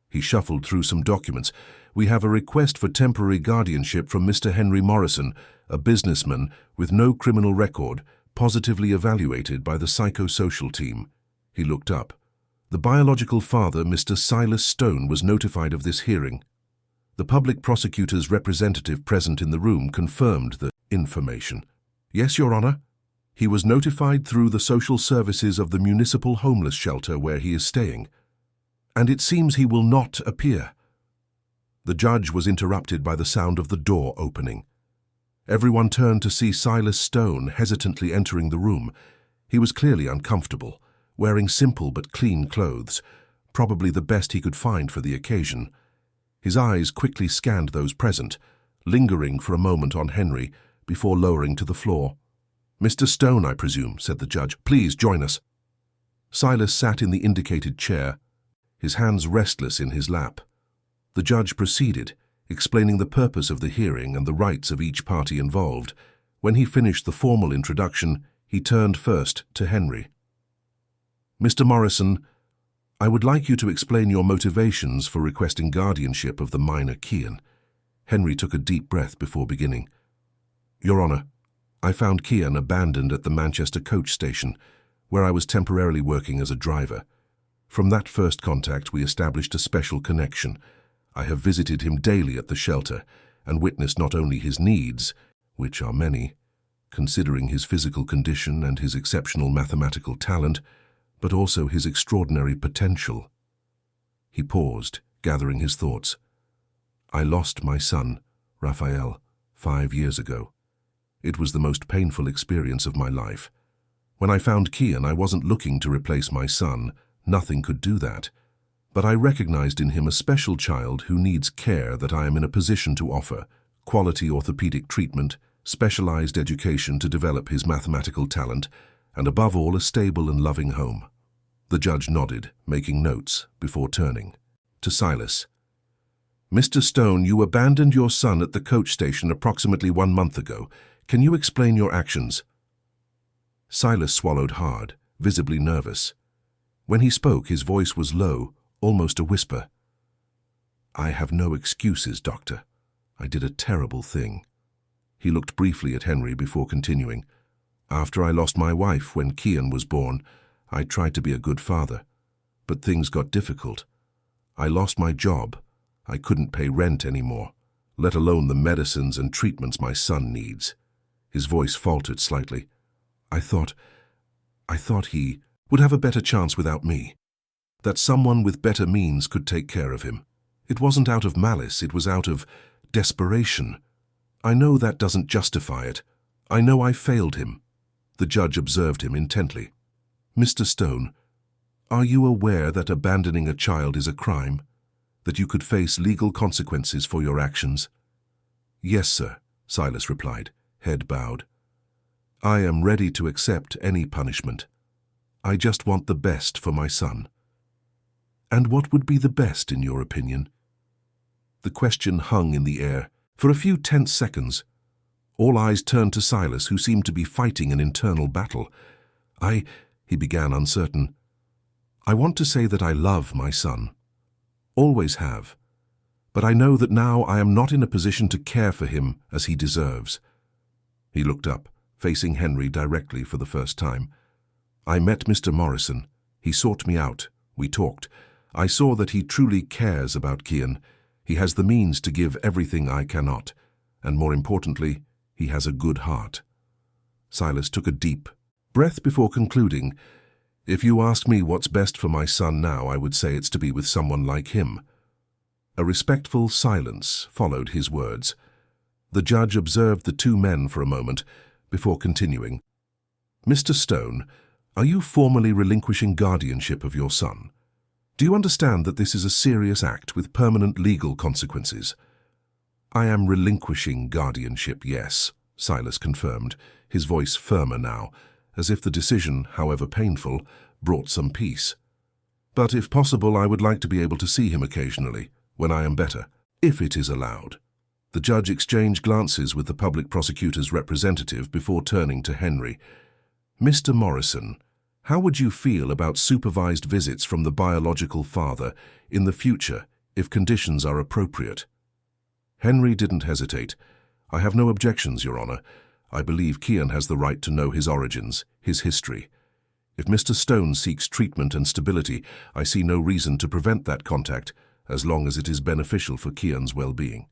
He shuffled through some documents. "We have a request for temporary guardianship from Mr. Henry Morrison, a businessman with no criminal record, positively evaluated by the psychosocial team." He looked up. The biological father, Mr. Silas Stone, was notified of this hearing. The public prosecutor's representative present in the room confirmed the information. "Yes, Your Honor. He was notified through the social services of the municipal homeless shelter where he is staying. And it seems he will not appear." The judge was interrupted by the sound of the door opening. Everyone turned to see Silas Stone hesitantly entering the room. He was clearly uncomfortable, wearing simple but clean clothes, probably the best he could find for the occasion. His eyes quickly scanned those present, lingering for a moment on Henry before lowering to the floor. "Mr. Stone, I presume," said the judge. "Please join us." Silas sat in the indicated chair, his hands restless in his lap. The judge proceeded, explaining the purpose of the hearing and the rights of each party involved. When he finished the formal introduction, he turned first to Henry. "Mr. Morrison, I would like you to explain your motivations for requesting guardianship of the minor Kian." Henry took a deep breath before beginning. "Your Honor, I found Kian abandoned at the Manchester coach station, where I was temporarily working as a driver. From that first contact, we established a special connection. I have visited him daily at the shelter and witnessed not only his needs, which are many, considering his physical condition and his exceptional mathematical talent, but also his extraordinary potential." He paused, gathering his thoughts. "I lost my son, Raphael, 5 years ago. It was the most painful experience of my life. When I found Kian, I wasn't looking to replace my son. Nothing could do that. But I recognized in him a special child who needs care that I am in a position to offer: quality orthopedic treatment, specialized education to develop his mathematical talent, and above all, a stable and loving home." The judge nodded, making notes, before turning to Silas. "Mr. Stone, you abandoned your son at the coach station approximately 1 month ago. Can you explain your actions?" Silas swallowed hard, visibly nervous. When he spoke, his voice was low, almost a whisper. "I have no excuses, Doctor. I did a terrible thing." He looked briefly at Henry before continuing. "After I lost my wife when Kian was born, I tried to be a good father. But things got difficult. I lost my job. I couldn't pay rent anymore, let alone the medicines and treatments my son needs." His voice faltered slightly. I thought he would have a better chance without me. That someone with better means could take care of him. It wasn't out of malice, it was out of desperation. I know that doesn't justify it. I know I failed him." The judge observed him intently. "Mr. Stone, are you aware that abandoning a child is a crime? That you could face legal consequences for your actions?" "Yes, sir," Silas replied, head bowed. "I am ready to accept any punishment. I just want the best for my son." "And what would be the best, in your opinion?" The question hung in the air. For a few tense seconds, all eyes turned to Silas, who seemed to be fighting an internal battle. He began, uncertain. "I want to say that I love my son. Always have. But I know that now I am not in a position to care for him as he deserves." He looked up, facing Henry directly for the first time. "I met Mr. Morrison. He sought me out. We talked. I saw that he truly cares about Kian. He has the means to give everything I cannot, and more importantly, he has a good heart." Silas took a deep breath before concluding, "If you ask me what's best for my son now, I would say it's to be with someone like him." A respectful silence followed his words. The judge observed the two men for a moment before continuing. "Mr. Stone, Are you formally relinquishing guardianship of your son? Do you understand that this is a serious act with permanent legal consequences? I am relinquishing guardianship, yes, Silas confirmed, his voice firmer now, as if the decision, however painful, brought some peace. But if possible, I would like to be able to see him occasionally, when I am better, if it is allowed. The judge exchanged glances with the public prosecutor's representative before turning to Henry. Mr. Morrison, how would you feel about supervised visits from the biological father in the future if conditions are appropriate? Henry didn't hesitate. I have no objections, Your Honor. I believe Kian has the right to know his origins, his history. If Mr. Stone seeks treatment and stability, I see no reason to prevent that contact, as long as it is beneficial for Kian's well-being.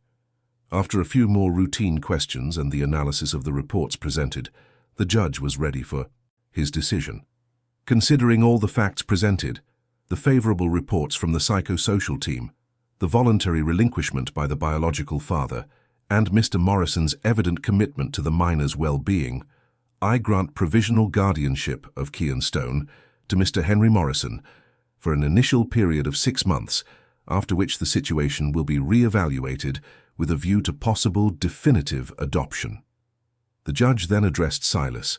After a few more routine questions and the analysis of the reports presented, the judge was ready for his decision. Considering all the facts presented, the favorable reports from the psychosocial team, the voluntary relinquishment by the biological father, and Mr. Morrison's evident commitment to the minor's well-being, I grant provisional guardianship of Kian Stone to Mr. Henry Morrison for an initial period of 6 months, after which the situation will be re-evaluated with a view to possible definitive adoption. The judge then addressed Silas.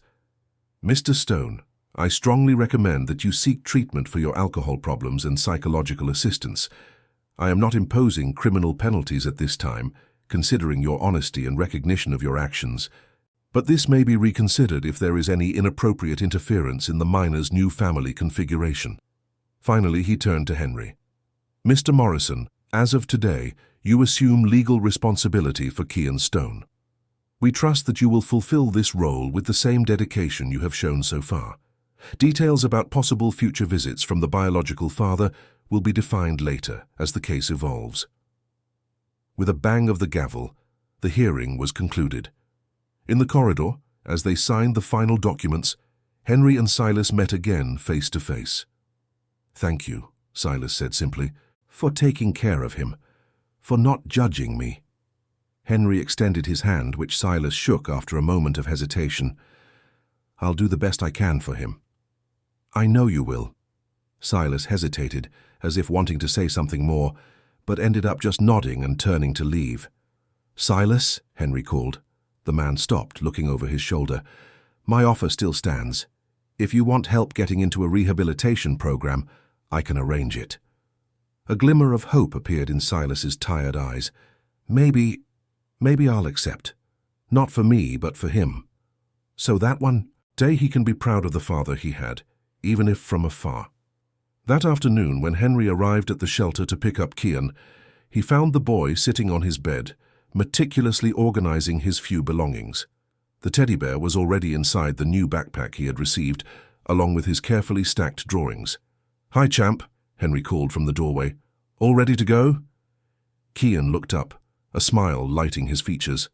Mr. Stone, I strongly recommend that you seek treatment for your alcohol problems and psychological assistance. I am not imposing criminal penalties at this time, considering your honesty and recognition of your actions, but this may be reconsidered if there is any inappropriate interference in the minor's new family configuration. Finally, he turned to Henry. Mr. Morrison, as of today, you assume legal responsibility for Kian Stone. We trust that you will fulfill this role with the same dedication you have shown so far. Details about possible future visits from the biological father will be defined later as the case evolves. With a bang of the gavel, the hearing was concluded. In the corridor, as they signed the final documents, Henry and Silas met again face to face. Thank you, Silas said simply, for taking care of him, for not judging me. Henry extended his hand, which Silas shook after a moment of hesitation. I'll do the best I can for him. I know you will. Silas hesitated, as if wanting to say something more, but ended up just nodding and turning to leave. Silas, Henry called. The man stopped, looking over his shoulder. My offer still stands. If you want help getting into a rehabilitation program, I can arrange it. A glimmer of hope appeared in Silas's tired eyes. Maybe I'll accept. Not for me, but for him. So that one day he can be proud of the father he had, even if from afar. That afternoon, when Henry arrived at the shelter to pick up Kian, he found the boy sitting on his bed, meticulously organizing his few belongings. The teddy bear was already inside the new backpack he had received, along with his carefully stacked drawings. Hi, champ, Henry called from the doorway. All ready to go? Kian looked up, a smile lighting his features.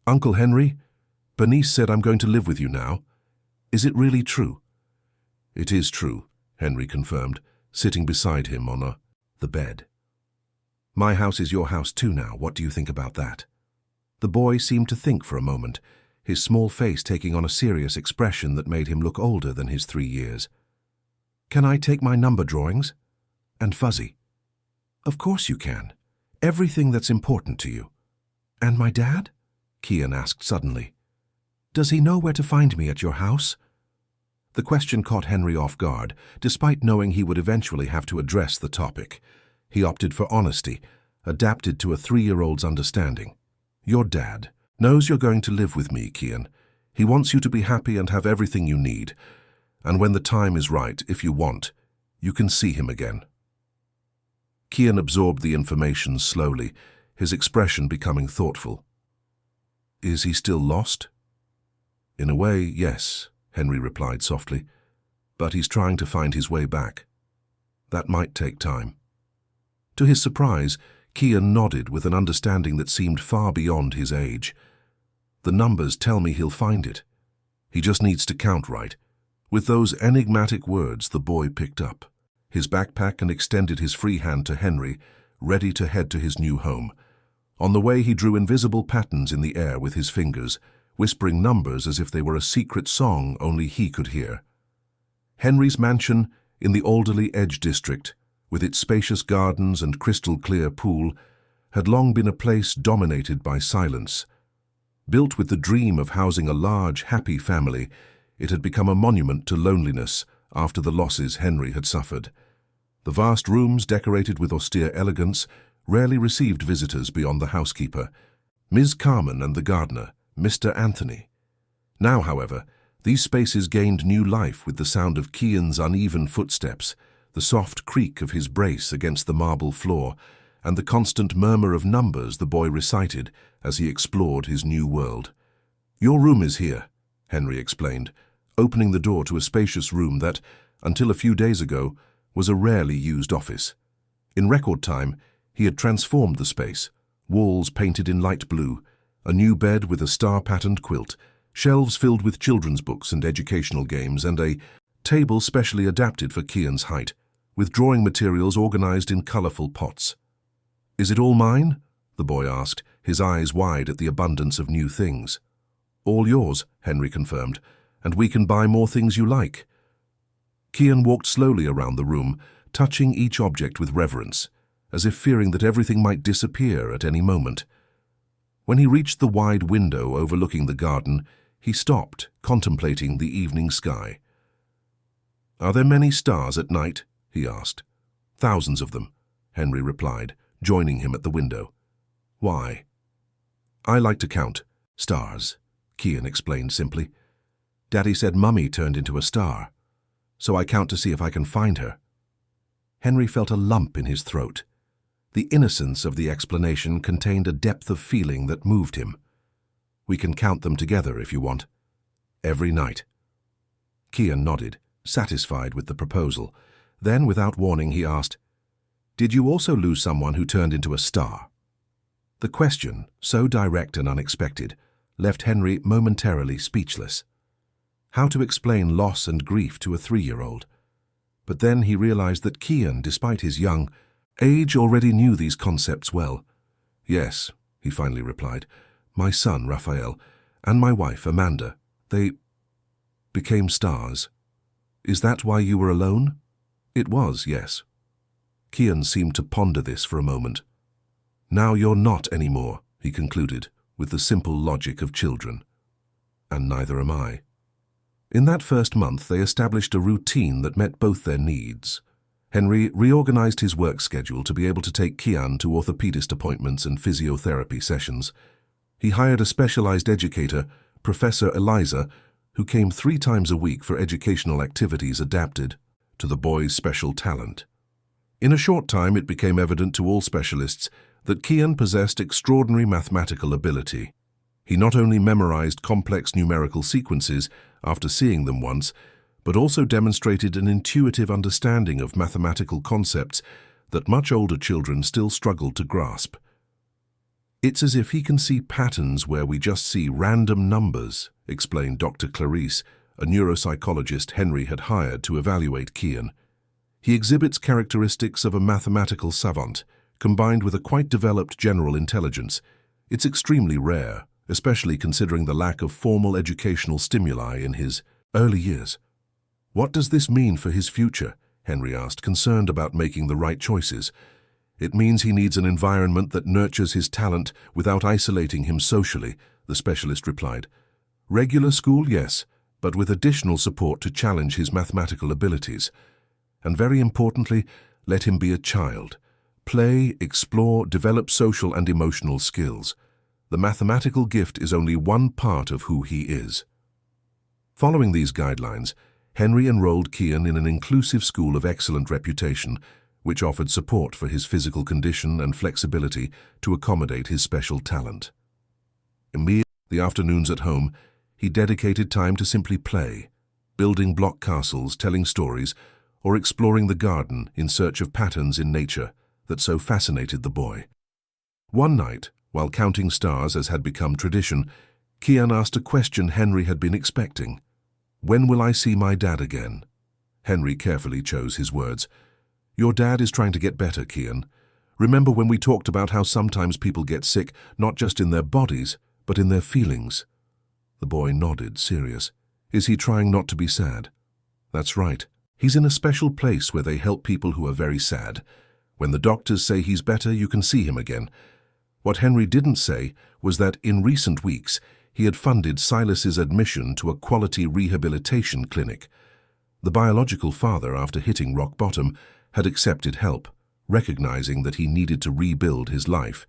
Uncle Henry, Bernice said I'm going to live with you now. Is it really true? It is true, Henry confirmed, sitting beside him on the bed. My house is your house too now. What do you think about that? The boy seemed to think for a moment, his small face taking on a serious expression that made him look older than his 3 years. Can I take my number drawings? And Fuzzy? Of course you can. Everything that's important to you. And my dad? Kian asked suddenly. Does he know where to find me at your house? The question caught Henry off guard, despite knowing he would eventually have to address the topic. He opted for honesty, adapted to a 3-year-old's understanding. Your dad knows you're going to live with me, Kian. He wants you to be happy and have everything you need. And when the time is right, if you want, you can see him again. Kian absorbed the information slowly, his expression becoming thoughtful. Is he still lost? In a way, yes, Henry replied softly. But he's trying to find his way back. That might take time. To his surprise, Kian nodded with an understanding that seemed far beyond his age. The numbers tell me he'll find it. He just needs to count right. With those enigmatic words, the boy picked up his backpack and extended his free hand to Henry, ready to head to his new home. On the way, he drew invisible patterns in the air with his fingers, whispering numbers as if they were a secret song only he could hear. Henry's mansion in the Alderley Edge district, with its spacious gardens and crystal-clear pool, had long been a place dominated by silence. Built with the dream of housing a large, happy family, it had become a monument to loneliness after the losses Henry had suffered. The vast rooms, decorated with austere elegance, rarely received visitors beyond the housekeeper, Ms. Carmen, and the gardener, Mr. Anthony. Now, however, these spaces gained new life with the sound of Kian's uneven footsteps, the soft creak of his brace against the marble floor, and the constant murmur of numbers the boy recited as he explored his new world. "Your room is here," Henry explained, opening the door to a spacious room that, until a few days ago, was a rarely used office. In record time, he had transformed the space, walls painted in light blue, a new bed with a star-patterned quilt, shelves filled with children's books and educational games, and a table specially adapted for Kian's height, with drawing materials organized in colorful pots. "Is it all mine?" the boy asked, his eyes wide at the abundance of new things. "All yours," Henry confirmed, "and we can buy more things you like." Kian walked slowly around the room, touching each object with reverence, as if fearing that everything might disappear at any moment. When he reached the wide window overlooking the garden, he stopped, contemplating the evening sky. "Are there many stars at night?" he asked. "Thousands of them," Henry replied, joining him at the window. "Why?" "I like to count stars," Kian explained simply. "Daddy said Mummy turned into a star, so I count to see if I can find her." Henry felt a lump in his throat. The innocence of the explanation contained a depth of feeling that moved him. "We can count them together if you want. Every night." Kian nodded, satisfied with the proposal. Then, without warning, he asked, "Did you also lose someone who turned into a star?" The question, so direct and unexpected, left Henry momentarily speechless. How to explain loss and grief to a 3-year-old? But then he realized that Kian, despite his young age, already knew these concepts well. "Yes," he finally replied, "my son, Raphael, and my wife, Amanda, they became stars." "Is that why you were alone?" "It was, yes." Kian seemed to ponder this for a moment. "Now you're not anymore," he concluded, with the simple logic of children. "And neither am I." In that first month, they established a routine that met both their needs. Henry reorganized his work schedule to be able to take Kian to orthopedist appointments and physiotherapy sessions. He hired a specialized educator, Professor Eliza, who came 3 times a week for educational activities adapted to the boy's special talent. In a short time, it became evident to all specialists that Kian possessed extraordinary mathematical ability. He not only memorized complex numerical sequences after seeing them once, but also demonstrated an intuitive understanding of mathematical concepts that much older children still struggle to grasp. "It's as if he can see patterns where we just see random numbers," explained Dr. Clarice, a neuropsychologist Henry had hired to evaluate Kian. "He exhibits characteristics of a mathematical savant, combined with a quite developed general intelligence. It's extremely rare, especially considering the lack of formal educational stimuli in his early years." "What does this mean for his future?" Henry asked, concerned about making the right choices. "It means he needs an environment that nurtures his talent without isolating him socially," the specialist replied. "Regular school, yes, but with additional support to challenge his mathematical abilities. And very importantly, let him be a child. Play, explore, develop social and emotional skills. The mathematical gift is only one part of who he is." Following these guidelines, Henry enrolled Kian in an inclusive school of excellent reputation, which offered support for his physical condition and flexibility to accommodate his special talent. In the afternoons at home, he dedicated time to simply play, building block castles, telling stories, or exploring the garden in search of patterns in nature that so fascinated the boy. One night, while counting stars as had become tradition, Kian asked a question Henry had been expecting. "When will I see my dad again?" Henry carefully chose his words. "Your dad is trying to get better, Kian. Remember when we talked about how sometimes people get sick, not just in their bodies, but in their feelings?" The boy nodded, serious. "Is he trying not to be sad?" "That's right," He's in a special place where they help people who are very sad. When the doctors say he's better, you can see him again. What Henry didn't say was that in recent weeks, he had funded Silas's admission to a quality rehabilitation clinic. The biological father, after hitting rock bottom, had accepted help, recognizing that he needed to rebuild his life,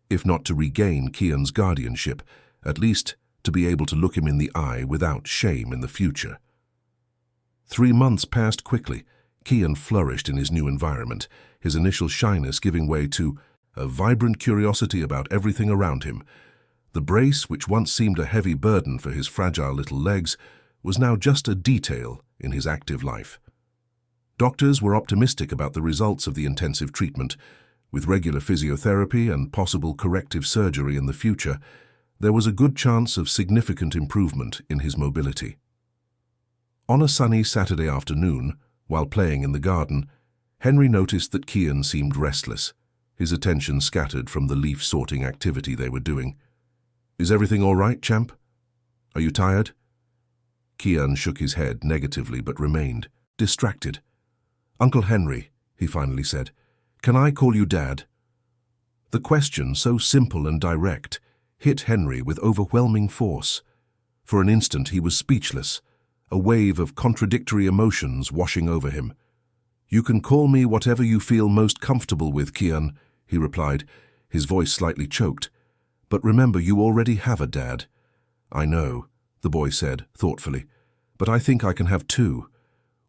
if not to regain Kian's guardianship, at least to be able to look him in the eye without shame in the future. 3 months passed quickly. Kian flourished in his new environment, his initial shyness giving way to a vibrant curiosity about everything around him. The brace, which once seemed a heavy burden for his fragile little legs, was now just a detail in his active life. Doctors were optimistic about the results of the intensive treatment. With regular physiotherapy and possible corrective surgery in the future, there was a good chance of significant improvement in his mobility. On a sunny Saturday afternoon, while playing in the garden, Henry noticed that Kian seemed restless, his attention scattered from the leaf-sorting activity they were doing. "Is everything all right, champ? Are you tired?" Kian shook his head negatively but remained distracted. "Uncle Henry," he finally said, "can I call you Dad?" The question, so simple and direct, hit Henry with overwhelming force. For an instant he was speechless, a wave of contradictory emotions washing over him. "You can call me whatever you feel most comfortable with, Kian," he replied, his voice slightly choked. "But remember, you already have a dad." "I know," the boy said, thoughtfully, "but I think I can have two.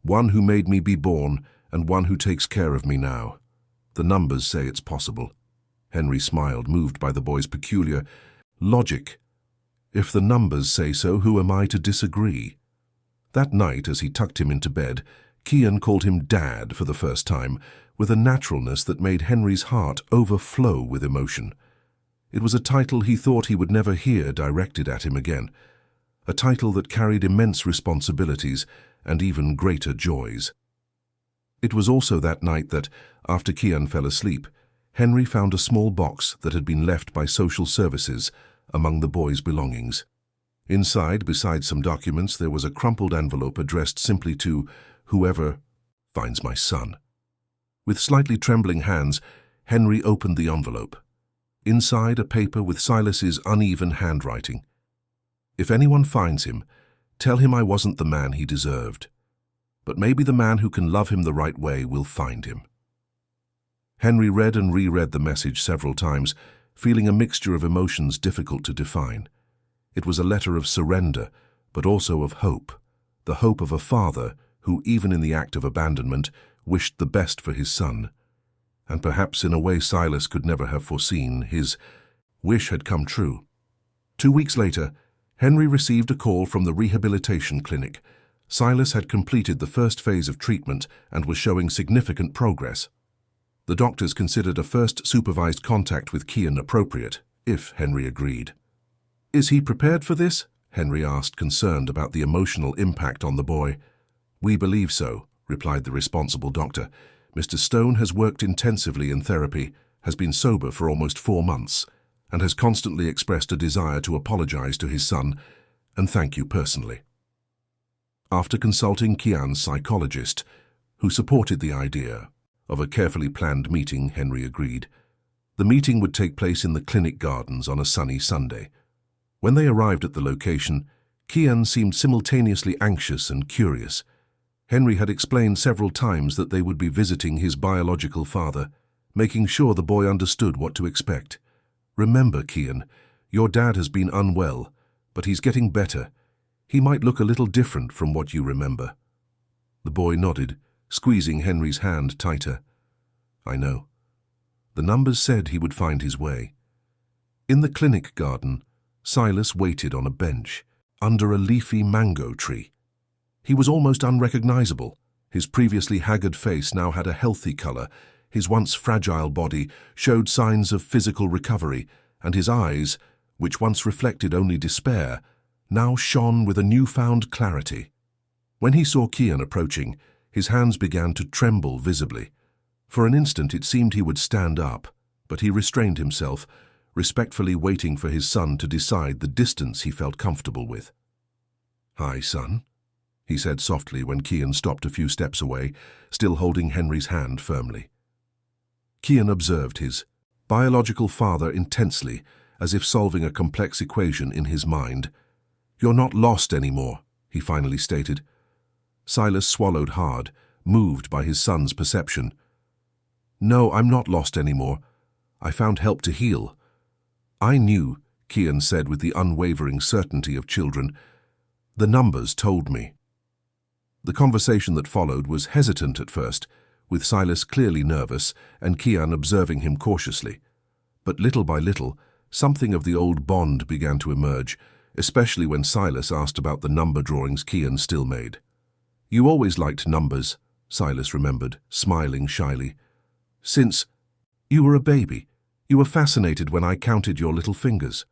One who made me be born, and one who takes care of me now. The numbers say it's possible." Henry smiled, moved by the boy's peculiar logic. "If the numbers say so, who am I to disagree?" That night, as he tucked him into bed, Kian called him Dad for the first time, with a naturalness that made Henry's heart overflow with emotion. It was a title he thought he would never hear directed at him again, a title that carried immense responsibilities and even greater joys. It was also that night that, after Kian fell asleep, Henry found a small box that had been left by social services among the boy's belongings. Inside, besides some documents, there was a crumpled envelope addressed simply to "Whoever finds my son." With slightly trembling hands, Henry opened the envelope. Inside, a paper with Silas's uneven handwriting. "If anyone finds him, tell him I wasn't the man he deserved. But maybe the man who can love him the right way will find him." Henry read and reread the message several times, feeling a mixture of emotions difficult to define. It was a letter of surrender, but also of hope, the hope of a father who, even in the act of abandonment, wished the best for his son. And perhaps in a way Silas could never have foreseen, his wish had come true. 2 weeks later, Henry received a call from the rehabilitation clinic. Silas had completed the first phase of treatment and was showing significant progress. The doctors considered a first supervised contact with Kian appropriate, if Henry agreed. "Is he prepared for this?" Henry asked, concerned about the emotional impact on the boy. "We believe so," replied the responsible doctor. "Mr. Stone has worked intensively in therapy, has been sober for almost 4 months, and has constantly expressed a desire to apologize to his son and thank you personally." After consulting Kian's psychologist, who supported the idea of a carefully planned meeting, Henry agreed. The meeting would take place in the clinic gardens on a sunny Sunday. When they arrived at the location, Kian seemed simultaneously anxious and curious. Henry had explained several times that they would be visiting his biological father, making sure the boy understood what to expect. "Remember, Kian, your dad has been unwell, but he's getting better. He might look a little different from what you remember." The boy nodded, squeezing Henry's hand tighter. "I know." The numbers said he would find his way. In the clinic garden, Silas waited on a bench, under a leafy mango tree. He was almost unrecognizable. His previously haggard face now had a healthy color, his once fragile body showed signs of physical recovery, and his eyes, which once reflected only despair, now shone with a newfound clarity. When he saw Kian approaching, his hands began to tremble visibly. For an instant it seemed he would stand up, but he restrained himself, respectfully waiting for his son to decide the distance he felt comfortable with. "Hi, son," he said softly when Kian stopped a few steps away, still holding Henry's hand firmly. Kian observed his biological father intensely, as if solving a complex equation in his mind. "You're not lost anymore," he finally stated. Silas swallowed hard, moved by his son's perception. "No, I'm not lost anymore. I found help to heal." "I knew," Kian said with the unwavering certainty of children. "The numbers told me." The conversation that followed was hesitant at first, with Silas clearly nervous and Kian observing him cautiously. But little by little, something of the old bond began to emerge, especially when Silas asked about the number drawings Kian still made. "You always liked numbers," Silas remembered, smiling shyly. "Since you were a baby, you were fascinated when I counted your little fingers."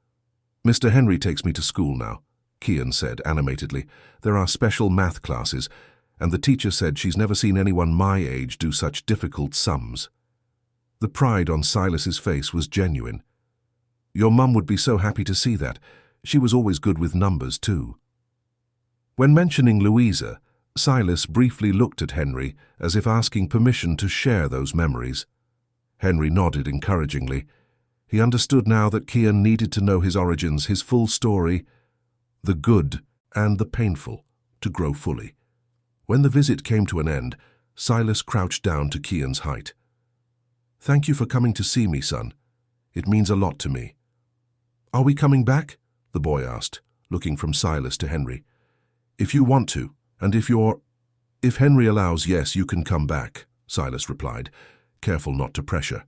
"Mr. Henry takes me to school now," Kian said animatedly. "There are special math classes, and the teacher said she's never seen anyone my age do such difficult sums." The pride on Silas's face was genuine. "Your mum would be so happy to see that. She was always good with numbers, too." When mentioning Louisa, Silas briefly looked at Henry as if asking permission to share those memories. Henry nodded encouragingly. He understood now that Kian needed to know his origins, his full story, the good and the painful, to grow fully. When the visit came to an end, Silas crouched down to Kian's height. "Thank you for coming to see me, son. It means a lot to me." "Are we coming back?" the boy asked, looking from Silas to Henry. "If you want to, and if Henry allows, yes, you can come back," Silas replied, careful not to pressure.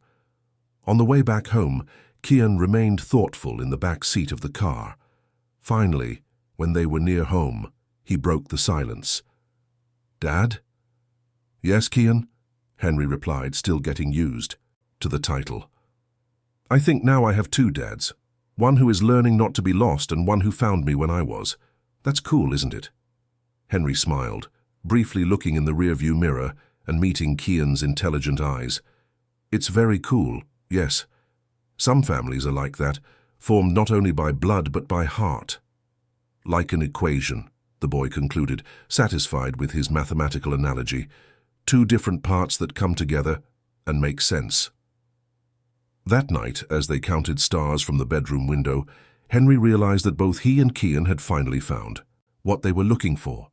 On the way back home, Kian remained thoughtful in the back seat of the car. Finally, when they were near home, he broke the silence. "Dad?" "Yes, Kian?" Henry replied, still getting used to the title. "I think now I have two dads. One who is learning not to be lost and one who found me when I was. That's cool, isn't it?" Henry smiled, briefly looking in the rearview mirror and meeting Kian's intelligent eyes. "It's very cool, yes. Some families are like that, formed not only by blood but by heart." "Like an equation," the boy concluded, satisfied with his mathematical analogy. "Two different parts that come together and make sense." That night, as they counted stars from the bedroom window, Henry realized that both he and Kian had finally found what they were looking for.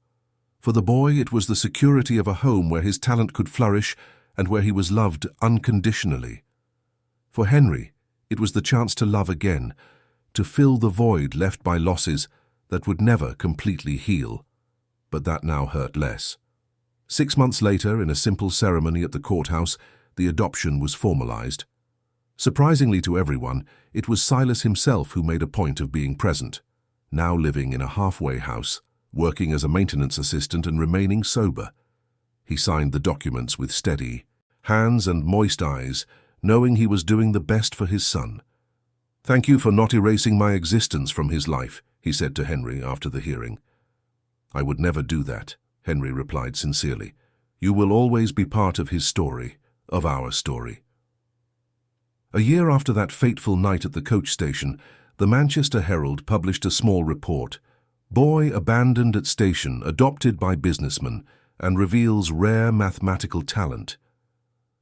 For the boy, it was the security of a home where his talent could flourish and where he was loved unconditionally. For Henry, it was the chance to love again, to fill the void left by losses that would never completely heal, but that now hurt less. 6 months later, in a simple ceremony at the courthouse, the adoption was formalized. Surprisingly to everyone, it was Silas himself who made a point of being present, now living in a halfway house, working as a maintenance assistant and remaining sober. He signed the documents with steady hands and moist eyes, knowing he was doing the best for his son. "Thank you for not erasing my existence from his life," he said to Henry after the hearing. "I would never do that," Henry replied sincerely. "You will always be part of his story, of our story." A year after that fateful night at the coach station, the Manchester Herald published a small report, "Boy Abandoned at Station, Adopted by Businessman, and Reveals Rare Mathematical Talent."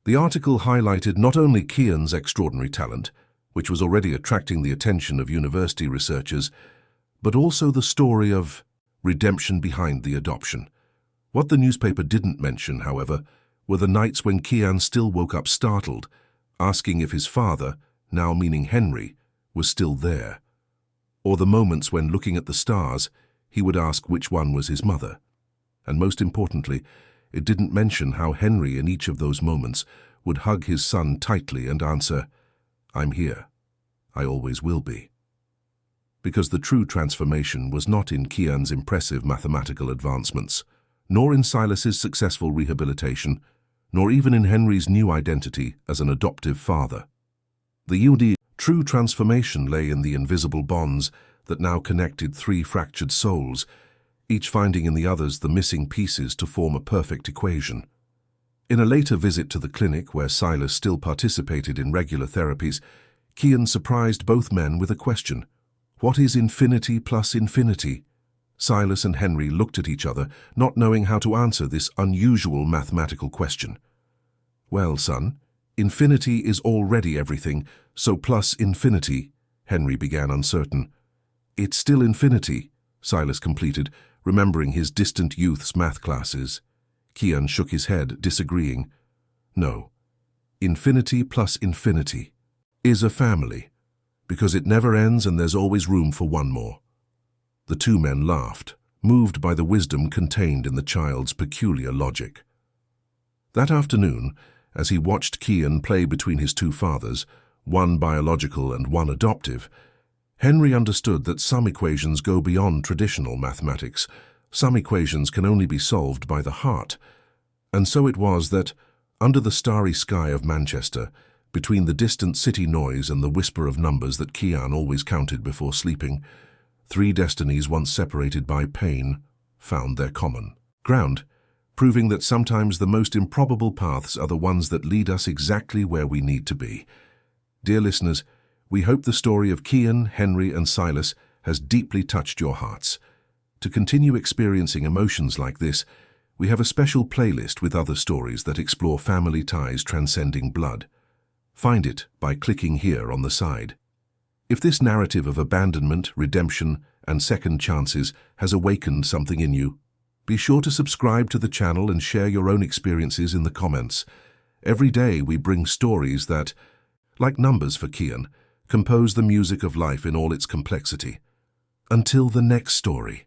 The article highlighted not only Kian's extraordinary talent, which was already attracting the attention of university researchers, but also the story of redemption behind the adoption. What the newspaper didn't mention, however, were the nights when Kian still woke up startled, asking if his father, now meaning Henry, was still there. Or the moments when, looking at the stars, he would ask which one was his mother. And most importantly, it didn't mention how Henry in each of those moments would hug his son tightly and answer, "I'm here. I always will be." Because the true transformation was not in Kian's impressive mathematical advancements, nor in Silas's successful rehabilitation, nor even in Henry's new identity as an adoptive father. The unique true transformation lay in the invisible bonds that now connected three fractured souls, each finding in the others the missing pieces to form a perfect equation. In a later visit to the clinic, where Silas still participated in regular therapies, Kian surprised both men with a question. "What is infinity plus infinity?" Silas and Henry looked at each other, not knowing how to answer this unusual mathematical question. "Well, son, infinity is already everything, so plus infinity," Henry began, uncertain. "It's still infinity," Silas completed, remembering his distant youth's math classes. Kian shook his head, disagreeing. "No. Infinity plus infinity is a family, because it never ends and there's always room for one more." The two men laughed, moved by the wisdom contained in the child's peculiar logic. That afternoon, as he watched Kian play between his two fathers, one biological and one adoptive, Henry understood that some equations go beyond traditional mathematics. Some equations can only be solved by the heart. And so it was that, under the starry sky of Manchester, between the distant city noise and the whisper of numbers that Kian always counted before sleeping, three destinies once separated by pain found their common ground, proving that sometimes the most improbable paths are the ones that lead us exactly where we need to be. Dear listeners, we hope the story of Kian, Henry, and Silas has deeply touched your hearts. To continue experiencing emotions like this, we have a special playlist with other stories that explore family ties transcending blood. Find it by clicking here on the side. If this narrative of abandonment, redemption, and second chances has awakened something in you, be sure to subscribe to the channel and share your own experiences in the comments. Every day we bring stories that, like numbers for Kian, compose the music of life in all its complexity. Until the next story.